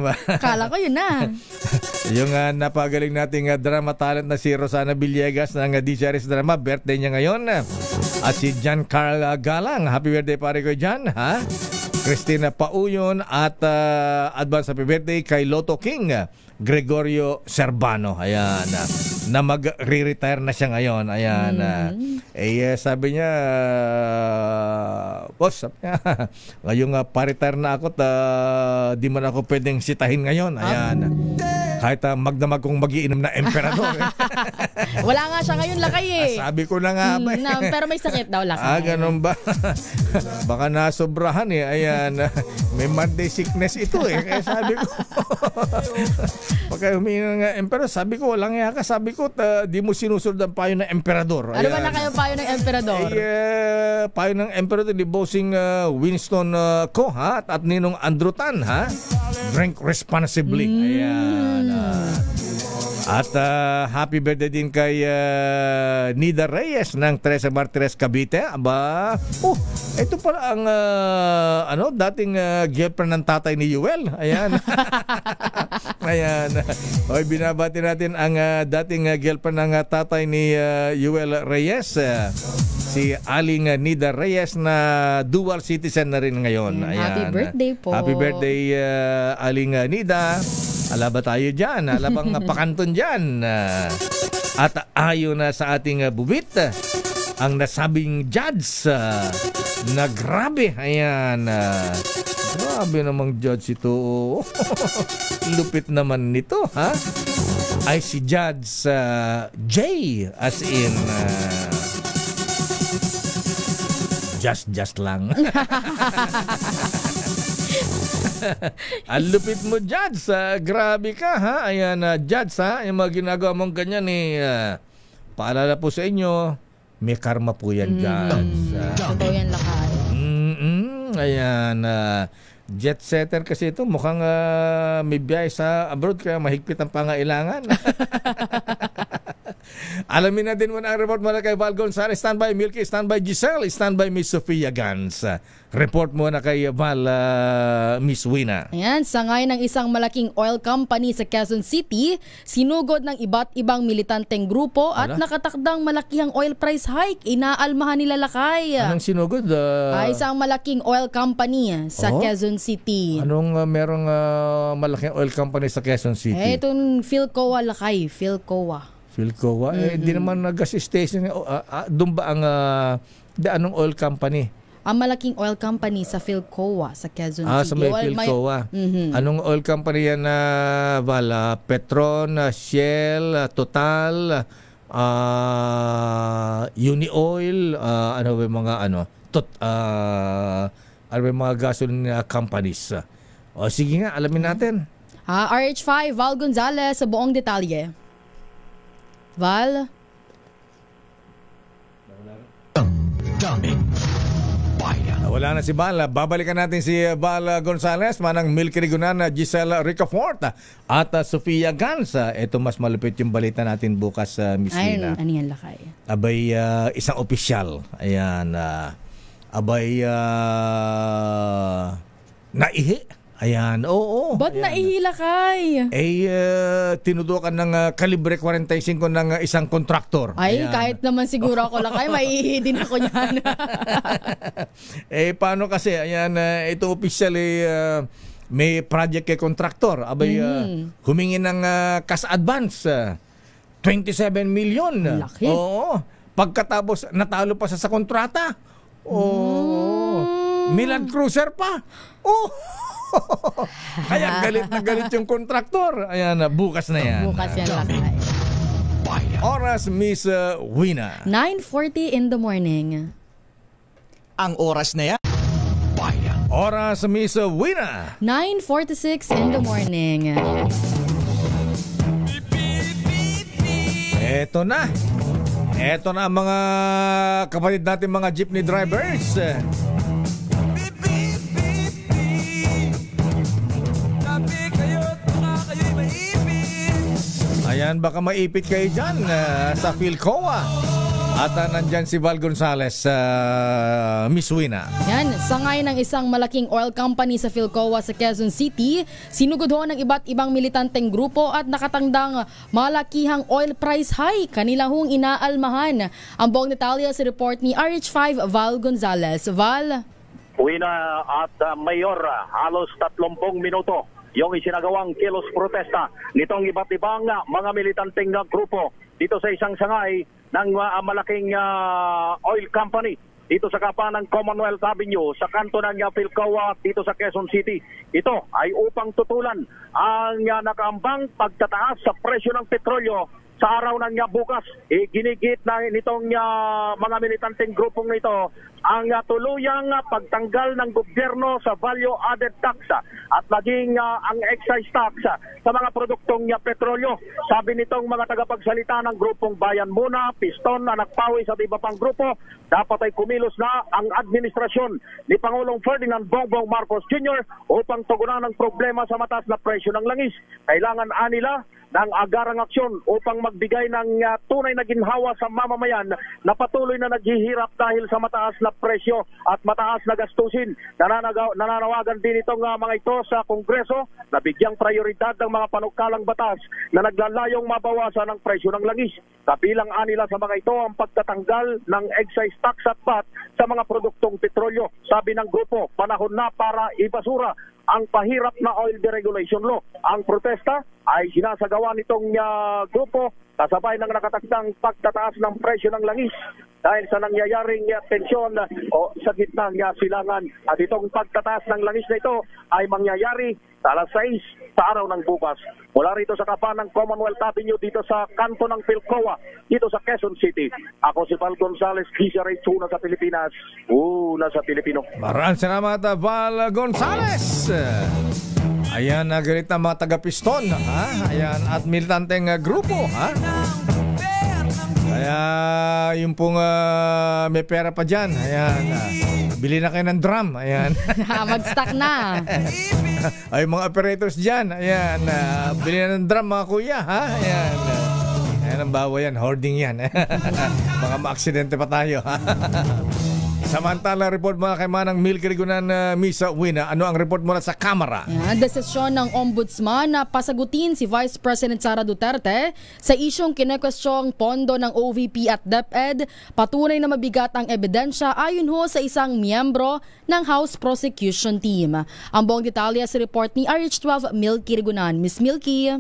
ba? Kala ko yun na. Yung napagaling nating drama talent na si Rosana Villegas ng DCRS Drama, birthday niya ngayon. At si John Carl Galang, happy birthday pare ko John, ha? Christina Pauyon at advance happy birthday kay Lotto King Gregorio Serbano. Ayan. na mag-re-retire na siya ngayon. Ayan. Sabi niya, boss, sabi niya, ngayong pa-retire na ako, di man ako pwedeng sitahin ngayon. Ayan. Kahit magdamag kong magiinom na emperador. Wala nga siya ngayon, lakay eh. Sabi ko na nga ba. Pero may sakit daw, lakay. Ganun ba? Baka nasobrahan eh. Ayan. May Monday sickness ito eh. Kaya sabi ko, pagka humingi ng emperador, sabi ko, walang yaka. Sabi ko, di mo sinusunod ang payo ng emperador. Ano ba na kayo payo ng emperador? Payo ng emperador ni bossing Winston Koha at Ninong Andrew Tan, ha? Drink responsibly. Ayan. At happy birthday din kay Nida Reyes ng Teresa Martires Cavite. Aba, ito pala ang dating girlfriend ng tatay ni Yuel. Ayan. Ayan. Hoy, binabati natin ang dating girlfriend ng tatay ni Yuel Reyes. Si Aling Nida Reyes na dual citizen na rin ngayon. Ayan. Happy birthday po. Happy birthday, Aling Nida. Alaba tayo dyan. Alabang pakanton dyan. At ayon na sa ating bubit, ang nasabing judge na grabe. Ayan. Grabe namang judge ito. Lupit naman nito, ha? Ay si Judge J, as in just lang. Ang lupit mo, Judge. Grabe ka, ha? Ayan, Judge, ha? Yung mga ginagawa mong ganyan, paalala po sa inyo, may karma po yan, Judge. Totoo yan, lakay. Ayan, jet setter kasi ito. Mukhang may biyahe sa abroad, kaya mahigpit ang pangailangan. Alamin natin muna ang report muna kay Val Gonzalez. Standby Milky, standby Giselle, standby Miss Sofia Gans. Report muna kay Val, Miss Wina. Ayan, sangay ng isang malaking oil company sa Quezon City, sinugod ng iba't ibang militanteng grupo at nakatakdang malakihang oil price hike. Inaalmahan nila, lakay. Anong sinugod? Isang malaking oil company sa Quezon City. Anong merong malaking oil company sa Quezon City? Itong Philcoa, lakay. Philcoa. Hindi naman gas station. Doon ba ang anong oil company? Ang malaking oil company sa Philcoa sa Quezon City. Sa may Philcoa. Anong oil company yan na Vala? Petron, Shell, Total, Unioil, ano ba yung mga mga gasoline companies? Sige nga, alamin natin. RH5, Val Gonzalez sa buong detalye. Val? Wala na si Val. Babalikan natin si Val Gonzalez, manang Milky Rigunan, Giselle Ricafort at Sofia Gans. Ito mas malupit yung balita natin bukas, Miss Nina. Ano yan, lakay? Abay, isang opisyal. Ayan. Naihi. Ayan, oo. Ba't naihila kay? Tinutukan ng kalibre 45 ng isang kontraktor. Ay, ayan. Kahit naman siguro ako lang kay, maiihi din ako niyan. Paano kasi? Ayan, ito official may project kay kontraktor. Abay, humingi ng cash advance. 27 million. Laki. Oo. Pagkatapos, natalo pa sa kontrata. Milan Cruiser pa. Kaya galit na galit yung kontraktor. Ayan, bukas na yan. Bukas yan, lakay. Oras, Miss Wina. 9:40 in the morning. Ang oras na yan. Oras, Miss Wina. 9:46 in the morning. Eto na. Eto na ang mga kapatid natin, mga jeepney drivers. Ayan, baka maipit kayo dyan sa Philcoa. At nandyan si Val Gonzalez, Miss Wina. Yan, sangay ng isang malaking oil company sa Philcoa sa Quezon City, sinugod ho ng iba't ibang militanteng grupo at nakatangdang malakihang oil price hike. Kanila hong inaalmahan. Ang buong detalye sa report ni RH5 Val Gonzalez. Val? Wina at Mayor, halos 30 minuto yung isinagawang kilos protesta nitong iba't ibang mga militanteng grupo dito sa isang sangay ng malaking oil company dito sa kapanan ng Commonwealth Avenue sa kanto ng Philcoa dito sa Quezon City. Ito ay upang tutulan ang nakaambang pagtataas sa presyo ng petrolyo sa araw ng bukas. Ginigit na nitong mga militanteng grupong nito ang tuluyang pagtanggal ng gobyerno sa value added tax at maging ang excise tax sa mga produktong petrolyo. Sabi nitong mga tagapagsalita ng grupong Bayan Muna, Piston, Anak Pawis at iba pang grupo, dapat ay kumilos na ang administrasyon ni Pangulong Ferdinand Bongbong Marcos Jr. upang tugunan ang problema sa mataas na presyo ng langis. Kailangan anila ng agarang aksyon upang magbigay ng tunay na ginhawa sa mamamayan na patuloy na naghihirap dahil sa mataas na presyo at mataas na gastusin. Nananawagan din itong mga ito sa Kongreso na bigyang prioridad ng mga panukalang batas na naglalayong mabawasan ang presyo ng langis. Kabilang anila sa mga ito ang pagtatanggal ng excise tax at VAT sa mga produktong petrolyo. Sabi ng grupo, panahon na para ibasura ang pahirap na oil deregulation law. Ang protesta ay sinasagawa nitong grupo kasabay ng nakatakdang pagtataas ng presyo ng langis dahil sa nangyayaring tensyon o sa gitna ng silangan. At itong pagtataas ng langis na ito ay mangyayari sa alas 6 sa araw ng bukas. Mula rito sa kapanan ng Commonwealth Avenue dito sa kanto ng Philcoa dito sa Quezon City. Ako si Val Gonzales, DZRH, una sa Pilipinas, una sa Pilipino. Maraming salamat, Val Gonzales. Ayan, galit na mga taga-piston, ha? Ayan, at militanteng grupo, ha? Kaya yung pong may pera pa dyan, ayan, bili na kayo ng drum, ayan. Mag-stock na. Ay, mga operators dyan, ayan, bili na ng drum, mga kuya, ha? Ayan, ayan ang bawa yan, hoarding yan. Mga ma-aksidente pa tayo, ha? Samantala, report mula kay Manang Milky Rigunan, Misa Wina. Ano ang report mula sa Kamara? Desisyon ng Ombudsman na pasagutin si Vice President Sara Duterte sa isyong kinekwestyong pondo ng OVP at DepEd. Patunay na mabigat ang ebidensya ayon ho sa isang miyembro ng House Prosecution Team. Ang buong detalye sa report ni RH12 Milky Rigunan. Miss Milky.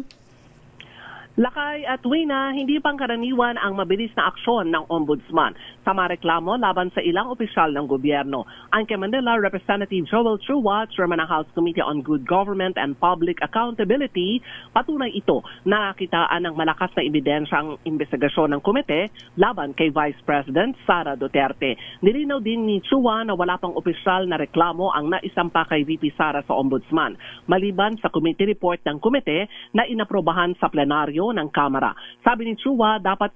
Lakay at Wina, hindi pangkaraniwan ang mabilis na aksyon ng Ombudsman sa mga reklamo laban sa ilang opisyal ng gobyerno. Ang kay Manila Representative Joel Chua, Chairman ng House Committee on Good Government and Public Accountability, patunay ito na nakitaan ng malakas na ebidensya ang investigasyon ng komite laban kay Vice President Sara Duterte. Nilinaw din ni Chua na wala pang opisyal na reklamo ang naisampa kay VP Sara sa Ombudsman, maliban sa committee report ng komite na inaprobahan sa plenaryo ng Kamara. Sabi ni Chua, dapat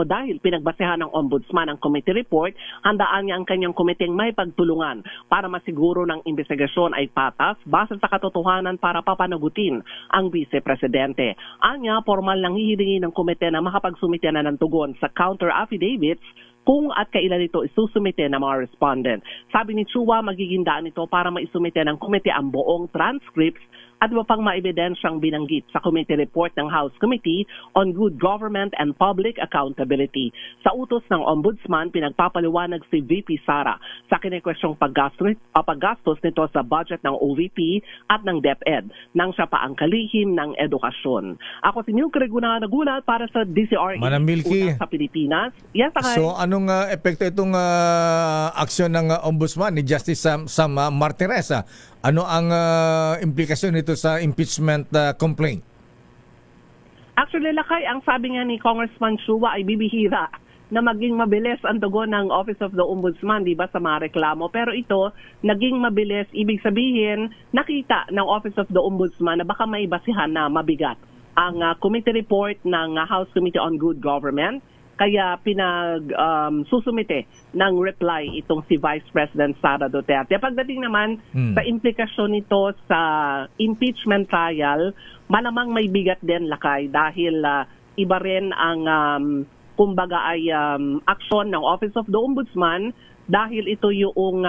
dahil pinagbasehan ng Ombudsman ang committee report, handaan niya ang kanyang komiteng may pagtulungan para masiguro ng investigasyon ay patas base sa katotohanan para papanagutin ang Vice Presidente. Anya, formal lang hihilingi ng komite na makapagsumite na ng tugon sa counter affidavits kung at kailan ito isusumite ng mga respondent. Sabi ni Chua, magiging daan ito para maisumite ng komite ang buong transcripts at iba pang maebidensyang binanggit sa committee report ng House Committee on Good Government and Public Accountability. Sa utos ng Ombudsman, pinagpapaliwanag si VP Sara sa kinekwestyong paggastos nito sa budget ng OVP at ng DepEd nang siya pa ang kalihim ng edukasyon. Ako si Milky Rigunan, nagulat para sa DZRH sa Pilipinas. Yes, so anong epekto itong aksyon ng Ombudsman ni Justice Sam Martirez? Ano ang implikasyon nito sa impeachment complaint? Actually, Lakay, ang sabi nga ni Congressman Chua ay bibihira na maging mabilis ang tugon ng Office of the Ombudsman, di ba, sa mga reklamo. Pero ito, naging mabilis, ibig sabihin, nakita ng Office of the Ombudsman na baka may basihan na mabigat ang committee report ng House Committee on Good Government. Kaya susumite ng reply itong si Vice President Sara Duterte. Pagdating naman sa implikasyon nito sa impeachment trial, malamang may bigat din, Lakay, dahil iba rin ang kumbaga ay aksyon ng Office of the Ombudsman dahil ito yung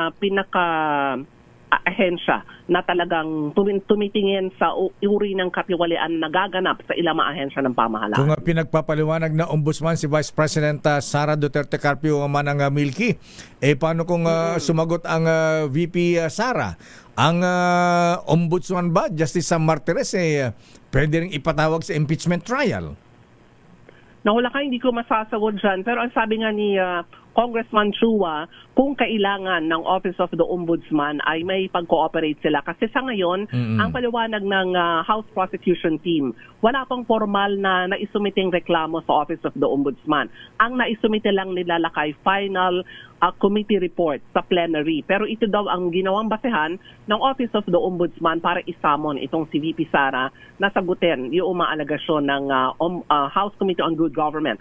ahensya na talagang tumitingin sa uri ng katiwalian na gaganap sa ilang mga ahensya ng pamahalaan. Kung pinagpapaliwanag na ombudsman si Vice President Sara Duterte Carpio Manang Milky, paano kung sumagot ang VP Sara? Ang ombudsman ba, Justice Sam Martires, pwede rin ipatawag sa impeachment trial? Wala ka, hindi ko masasagot dyan. Pero ang sabi nga ni Congressman Chua, kung kailangan ng Office of the Ombudsman ay may pag-cooperate sila. Kasi sa ngayon, ang paliwanag ng House Prosecution Team, wala pang formal na naisumiting reklamo sa Office of the Ombudsman. Ang naisumite lang nila lakay final committee report sa plenary. Pero ito daw ang ginawang basehan ng Office of the Ombudsman para isamon itong si VP Sara na sagutin yung maalagasyon ng House Committee on Good Government.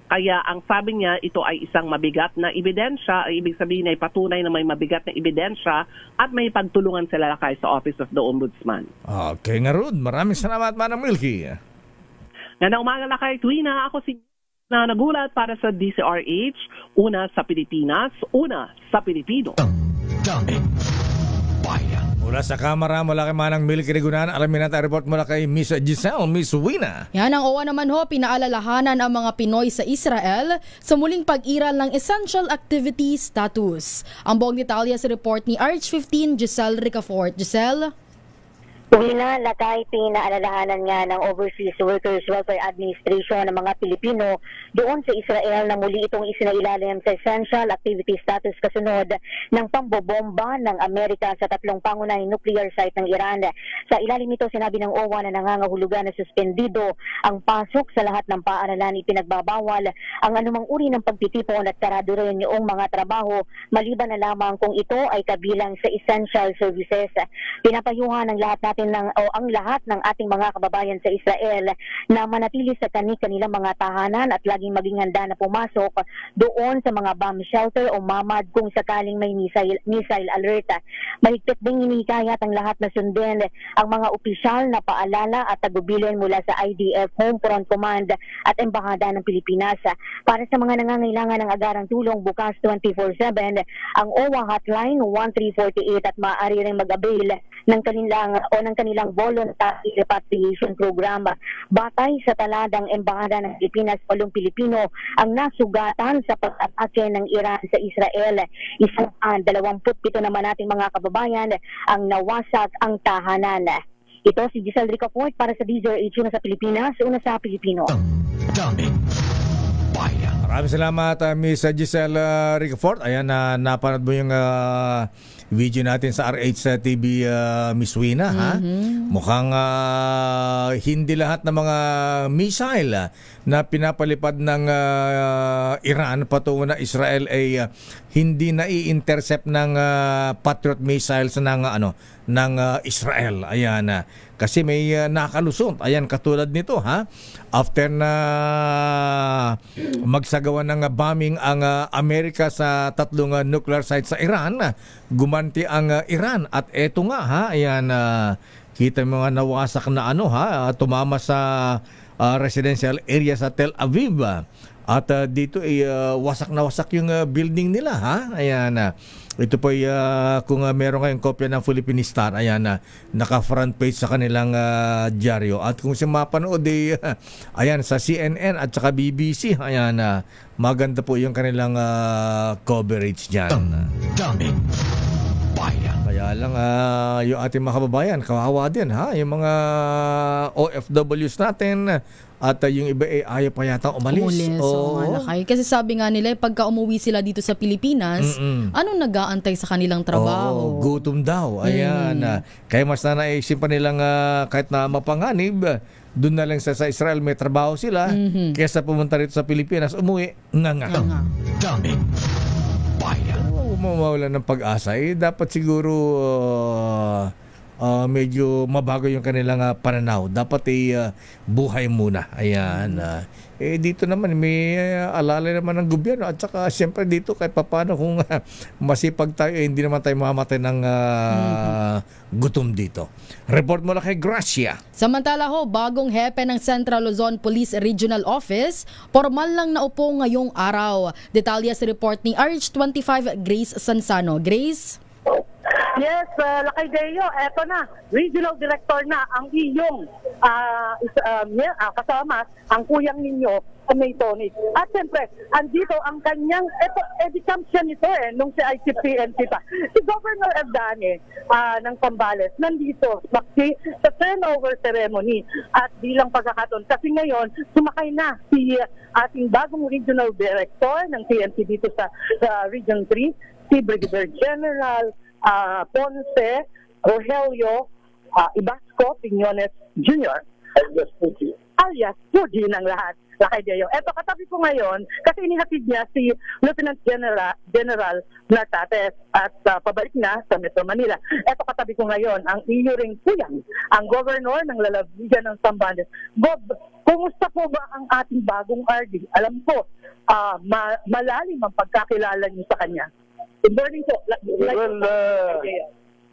Kaya ang sabi niya, ito ay isang mabigat na ebidensya, ibig sabihin ay patunay na may mabigat na ebidensya at may pagtulungan sila lakay sa Office of the Ombudsman. Okay nga Rod, maraming salamat Manang Milky. Ngayong umaga lakay, Tuwina, ako si na nagulat para sa DCRH, una sa Pilipinas, una sa Pilipino. Mula sa kamera, mula kay Manang Milky Rigunan, alamin natin ang report mula kay Miss Giselle, Miss Wina. Yan ang OWA naman ho, pinaalalahanan ang mga Pinoy sa Israel sa muling pag-iral ng Essential Activity Status. Ang buong detalye sa report ni RH15, Giselle Ricafort. Giselle? Wina, lakay pinaalalahanan nga ng Overseas Workers Welfare Administration ng mga Pilipino doon sa Israel na muli itong isinailalim sa Essential Activity Status kasunod ng pambobomba ng Amerika sa tatlong pangunahing nuclear site ng Iran. Sa ilalim nito, sinabi ng OWA na nangangahulugan na suspendido ang pasok sa lahat ng paaralan. Ipinagbabawal ang anumang uri ng pagtitipon at sarado rin yung mga trabaho maliban na lamang kung ito ay kabilang sa essential services. Pinapayuhan ng lahat ang lahat ng ating mga kababayan sa Israel na manatili sa kanilang mga tahanan at laging maging handa na pumasok doon sa mga bomb shelter o mamad kung sakaling may missile alert. Mahigpit ding hinihikayat ang lahat na sundin ang mga opisyal na paalala at tagubilin mula sa IDF, Home Front Command at Embahada ng Pilipinas. Para sa mga nangangailangan ng agarang tulong, bukas 24/7 ang OWA hotline 1348 at maaari ring mag-avail ng kanilang voluntary repatriation program. Batay sa taladang Embahada ng Pilipinas, 8 Pilipino ang nasugatan sa pag-atake ng Iran sa Israel. 127 naman nating mga kababayan ang nawasak ang tahanan. Ito si Giselle Ricafort para sa DZRH, una sa Pilipinas, una sa Pilipino. Maraming salamat Miss Giselle Ricafort. Ayan, napanood mo yung video natin sa RH TV, Miss Wina. Ha? Mukhang hindi lahat ng mga missile na pinapalipad ng Iran patungo na Israel ay hindi na i-intercept ng Patriot missiles ng Israel. Ayan, kasi may nakalusot. Ayan, katulad nito, ha? After na magsagawa ng bombing ang Amerika sa tatlong nuclear sites sa Iran, gumanti ang Iran. At eto nga, ha? Ayan, kita mo mga nawasak na tumama sa residential area sa Tel Aviv. At dito ay wasak na wasak yung building nila, ha? Ayan, ito po ay kung meron kayong kopya ng Philippine Star, ayan, naka-front page sa kanilang dyaryo. At kung siya mapanood, ayan, sa CNN at saka BBC, ayan, maganda po yung kanilang coverage dyan. Kaya lang, yung ating mga kababayan, kawawa din, ha? Yung mga OFWs natin, at yung iba ayaw pa yata umalis. Kasi sabi nga nila, pagka umuwi sila dito sa Pilipinas, anong nag-aantay sa kanilang trabaho? Gutom daw. Ayan. Kaya mas na naisip pa nilang kahit na mapanganib, doon na lang sa Israel may trabaho sila, kaysa pumunta rito sa Pilipinas, umuwi, mawala ng pag-asa. Dapat siguro medyo mabago yung kanilang pananaw. Dapat buhay muna. Ayan. Dito naman may alalay naman ng gobyerno at saka siyempre dito kahit paano kung masipag tayo, hindi naman tayo mamamatay ng gutom dito. Report mo lang kay Gracia. Samantala ho, bagong hepe ng Central Luzon Police Regional Office, formal lang naupo ngayong araw. Detalye sa report ni RH25 Grace Sansano. Grace? Yes, Lakay Deo, eto na. Regional Director na ang iyong kasama, ang kuyang ninyo, May Tony. At siyempre, andito ang kanyang, champion nito nung si ICPNC pa. Si Governor Evdane ng Zambales, nandito sa turnover ceremony. At bilang pagkakataon, kasi ngayon, sumakay na si ating bagong Regional Director ng PNP dito sa Region 3, si Brigadier General Ponce Rogelio Ibasco Piñones Jr. alias Puji ng lahat. Lakay Deo. Eto, katabi ko ngayon kasi inihatid niya si Lieutenant General Nartates at pabalik na sa Metro Manila. Eto, katabi ko ngayon ang iyo ring kuyang, ang Governor ng Lalawigan ng Zambales. Bob, kumusta po ba ang ating bagong RD? Alam ko, malalim ang pagkakilala niyo sa kanya. Good morning po.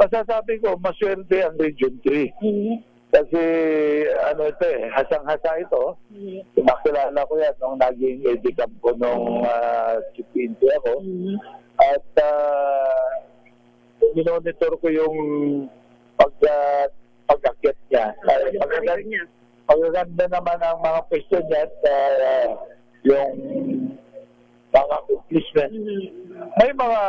Masasabi ko, maswerte ang Region 3. Kasi hasang-hasa ito. Nakilala ko yan nung naging edicam ko nung Chipinti ako. At minonitor ko yung pag-akit niya. Magaganda naman ang mga pwesto niya at yung mga accomplishment. May mga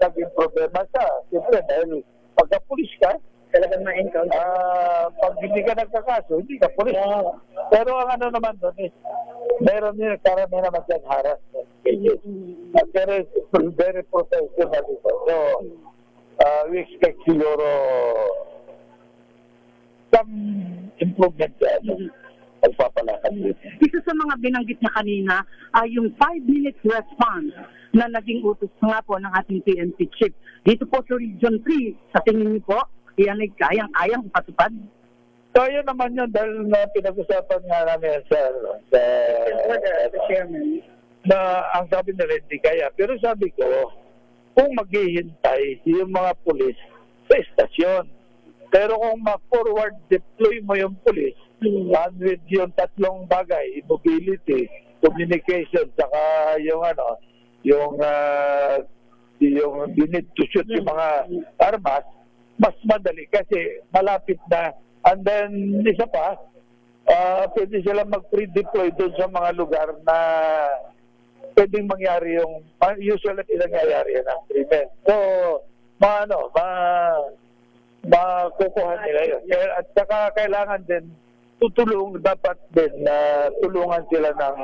naging problema siyempre dahil pagka-pulis ka, talagang ma-encounter. Pag hindi ka nagkakaso, hindi ka pulis. Pero ang naman doon is, meron din, karami naman dyan harassment. At very professional ito. So, we expect siguro some improvement dyan. Isa sa mga binanggit niya kanina ay yung 5-minute response na naging utos nga po ng ating PNP chief. Dito po sa Region 3, sa tingin niyo po, yan ay kayang ipatupad? Kaya naman yun dahil na pinag-usapan nga namin sa chairman na ang sabi nila hindi kaya. Pero sabi ko, kung maghihintay yung mga pulis sa estasyon, pero kung ma-forward deploy mo yung pulis, and with yung tatlong bagay, mobility, communication, saka yung you need to shoot yung mga armas, mas madali kasi malapit na. And then, isa pa, pwede sila mag-pre-deploy doon sa mga lugar na pwedeng mangyari yung, usually nangyayari yan ang krimen. So, makukuha nila yun. At saka kailangan din, dapat din tulungan sila ng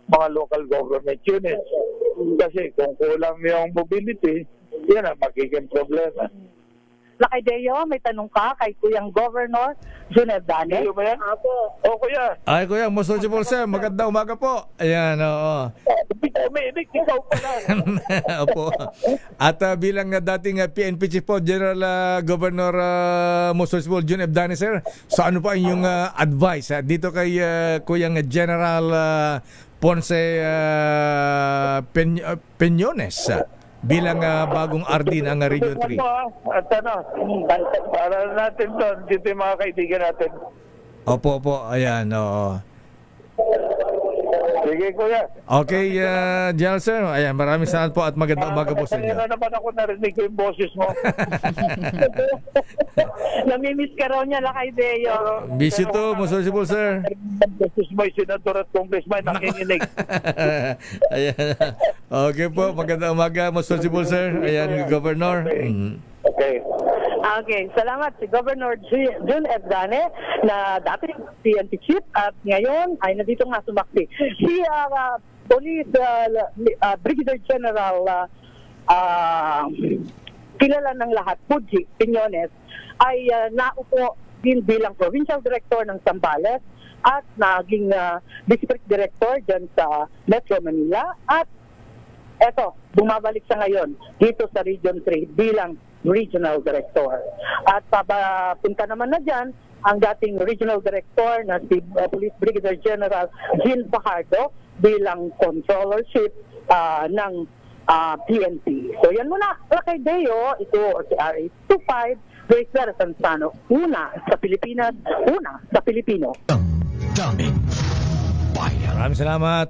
mga local government units. Kasi kung kulang yung mobility, yan ang magiging problema. Lakay Deo, may tanong ka kay Kuyang Governor Jun Evdane. Iyo ba yan? O kuya. Ay kuya, most possible sir. Magandang umaga po. Ayan, oo. Ikaw pala. Opo. At bilang dating PNP Chief po, General Governor most possible Jun Evdane sir, so ano pa inyong advice dito kay Kuyang General Ponce Peñones bilang bagong RD ng Region 3. At para natin doon, dito yung mga kaibigan natin. Opo, ayan, oo. Sige, kuya. Okay, General Sir, ayan, maraming salamat po at magandang umaga po sa inyo. Kanina naman ako narinig ko yung boses mo. Namimiss ka raw niya, Lakay Deo. Busy to, most possible, sir. Boses mo yung senador at congressman, nakikinig. Ayan. Okay po, magandang umaga, most possible, sir. Ayan, Governor. Okay, salamat si Governor Jun Evdane na dati PNP chief at ngayon ay nandito nga sumakti. Si Police Brigadier General kilala ng lahat, Puji Piñones, ay naupo din bilang Provincial Director ng Zambales at naging District Director dyan sa Metro Manila at eto, bumabalik siya ngayon dito sa Region 3 bilang Regional Director. At papunta naman na dyan ang dating Regional Director na si Police Brigadier General Jean Fajardo bilang Controllership ng PNP. So yan muna, Lakay Deo, ito si RA 25, Grace Vera Sansano, una sa Pilipinas, una sa Pilipino. Maraming salamat,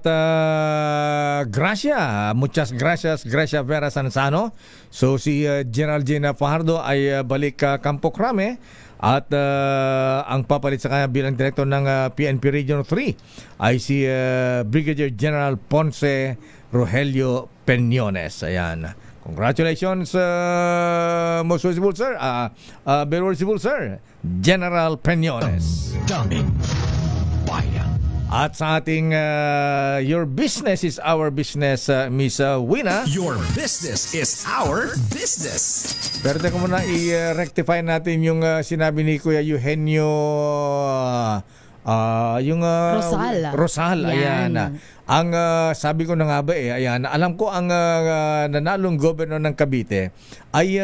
Gracia. Muchas gracias, Gracia Vera Sansano. So si Geraldine Fajardo ay balik Campo Crame at ang papalit sa kanya bilang direktor ng PNP Region 3 ay si Brigadier General Ponce Rogelio Peñones. Ayan. Congratulations, most visible sir, very visible sir, General Peñones. At sa ating Your Business is Our Business, Miss Wina. Your business is our business. Pero teka muna, i-rectify natin yung sinabi ni Kuya Eugenio, yung Rosal, ayan. Ang sabi ko na nga ba ayan, alam ko ang nanalong governor ng Cavite ay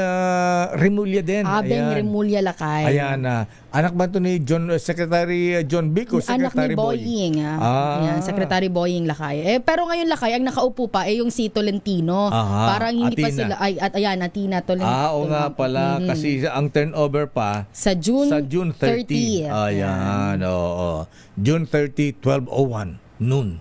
Remulla din. Abeng Remulla Lakay. Ayan, anak ba ito ni Secretary John Bico? Secretary anak ni Boying. Ayan, Secretary Boying Lakay. Pero ngayon Lakay, ang nakaupo pa yung si Tolentino. Parang hindi Atina. pa sila, ayan, Atina Tolentino. Oo nga pala, kasi ang turnover pa sa June 30. Ayan, oo. June 30, 12:01. Noon.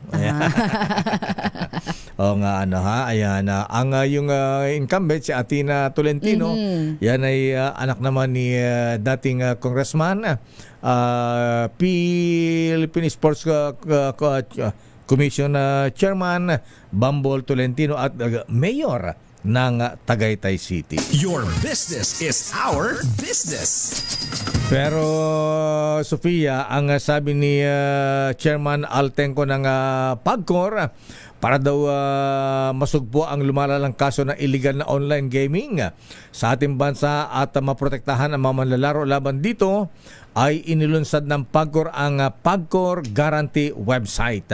O nga ayan ang yung incumbent si Atina Tolentino, yan ay anak naman ni dating congressman, Philippine Sports Commission Chairman Bambol Tolentino at Mayor ng Tagaytay City. Your business is our business. Pero Sofia, ang sabi ni Chairman Altenco ng PAGCOR, para daw masugpo ang lumalalang kaso ng illegal na online gaming sa ating bansa at maprotektahan ang mga manlalaro laban dito, ay inilunsad ng PAGCOR ang PAGCOR Guarantee website.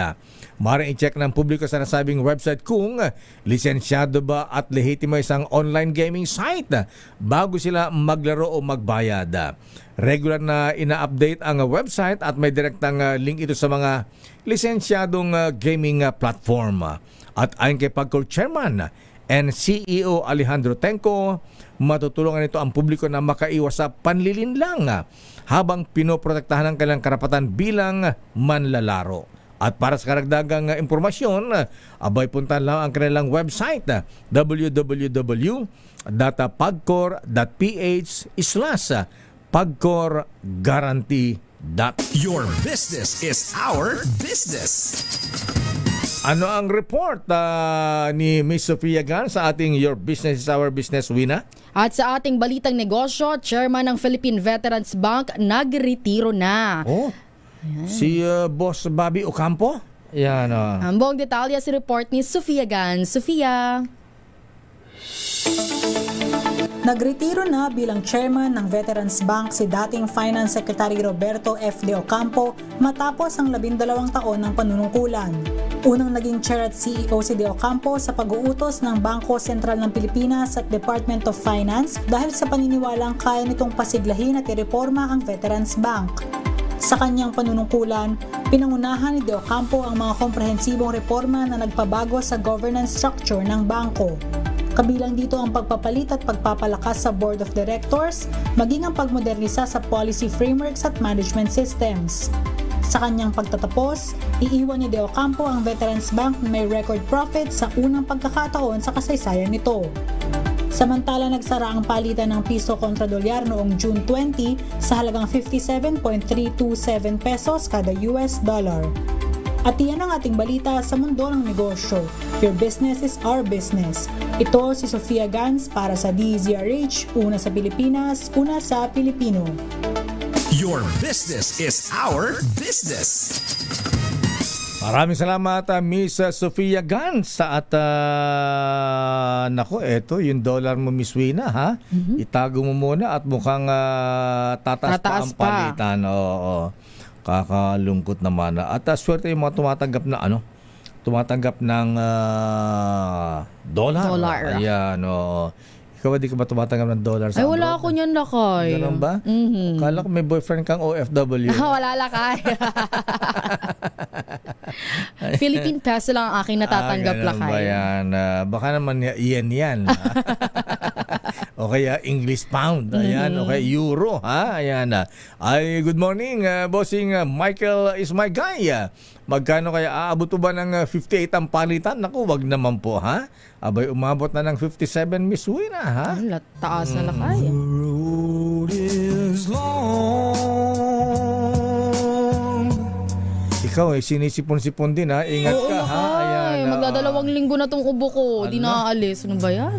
Maaaring i-check ng publiko sa nasabing website kung lisensyado ba at lehitimo isang online gaming site bago sila maglaro o magbayad. Regular na ina-update ang website at may direktang link ito sa mga lisensyadong gaming platform. At ayon kay PAGCOR Chairman and CEO Alejandro Tenco, matutulungan nito ang publiko na makaiwas sa panlilinlang habang pinoprotektahan ang kanilang karapatan bilang manlalaro. At para sa karagdagang impormasyon, abay puntahan lang ang kanilang website www.pagcor.ph/PAGCOR Guarantee. Your business is our business. Ano ang report ni Miss Sofia Gan sa ating Your Business is Our Business, Wina? At sa ating balitang negosyo, Chairman ng Philippine Veterans Bank nagretiro na. Oh. Ayan. Si Boss Bobby Ocampo? Yan. Ang buong detalye si report ni Sofia Gan. Sofia. Nagretiro na bilang chairman ng Veterans Bank si dating Finance Secretary Roberto F. De Ocampo matapos ang 12 taon ng panunungkulan. Unang naging chair at CEO si De Ocampo sa pag-uutos ng Bangko Sentral ng Pilipinas at Department of Finance dahil sa paniniwalang kaya nitong pasiglahin at ireforma ang Veterans Bank. Sa kanyang panunungkulan, pinangunahan ni De Ocampo ang mga komprehensibong reforma na nagpabago sa governance structure ng bangko. Kabilang dito ang pagpapalit at pagpapalakas sa Board of Directors, maging ang pagmodernisa sa policy frameworks at management systems. Sa kanyang pagtatapos, iiwan ni De Ocampo ang Veterans Bank na may record profit sa unang pagkakataon sa kasaysayan nito. Samantala, nagsara ang palitan ng piso kontra dolyar noong June 20 sa halagang 57.327 pesos kada US dollar. At iyan ang ating balita sa mundo ng negosyo. Your business is our business. Ito si Sofia Gans para sa DZRH, una sa Pilipinas, una sa Pilipino. Your business is our business. Maraming salamat Miss Sofia Gans at nako, eto yung dollar mo, Miss Wina, ha? Itago mo muna at mukhang tataas pa ang palitan. Oo. Kakalungkot naman. At swerte yung mga tumatanggap ng dollar. Ayan, oo. Ikaw ba, di ka ba tumatanggap ng dollar sa abroad? Wala ako niyan, Lakay. Ganun ba? Kala ko may boyfriend kang OFW. Wala, Lakay. Philippine peso lang ang aking natatanggap, Lakay. Ba yan? Baka naman yan. O kaya English pound. Ayan. O kaya euro. Ha? Ayan. Ay, good morning, bossing Michael is my guy. Magkano kaya aabot ba ng 58 ang palitan? Naku, wag naman po, ha? Abay, umabot na ng 57 Miss Wina, ha? Taas na lakay. Ikaw sinisipon-sipon din, ha? Ingat Oo, ka, ha? Ayan. Magdadalawang linggo na tong ubo ko. Di naaalis. Ano ba yan?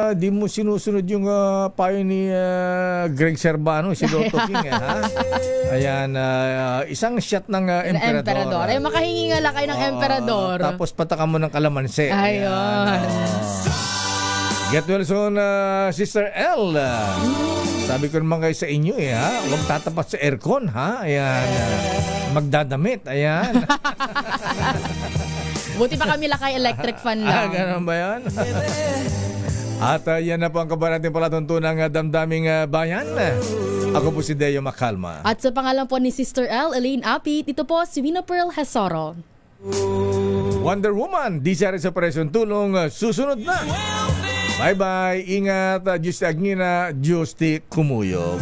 Di mo sinusunod yung payo ni Greg Servano, si Dotto King, ha? Ayan, isang shot ng emperador. Ay, makahingi nga lakay ng emperador. Tapos patakan mo ng kalamansi. Ayun. Get well soon, Sister L. Sabi ko naman kayo sa inyo, ha? Huwag tatapat sa aircon, ha? Ayan. Magdadamit, ayan. Buti pa kami lakay electric fan lang. Ganun ba yan? At yan na po ang kabar natin palatuntunang damdaming bayan. Ako po si Deo Macalma. At sa pangalan po ni Sister L, Elaine Apit, ito po si Wina Pearl Hasoro. Wonder Woman, di siya rin sa Operasyon Tulong, susunod na. Bye-bye, ingat, Diyos ti Agnina, Diyos ti Kumuyog.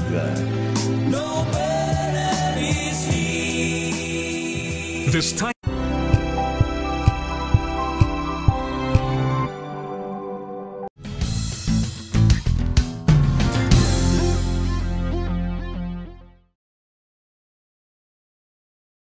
This time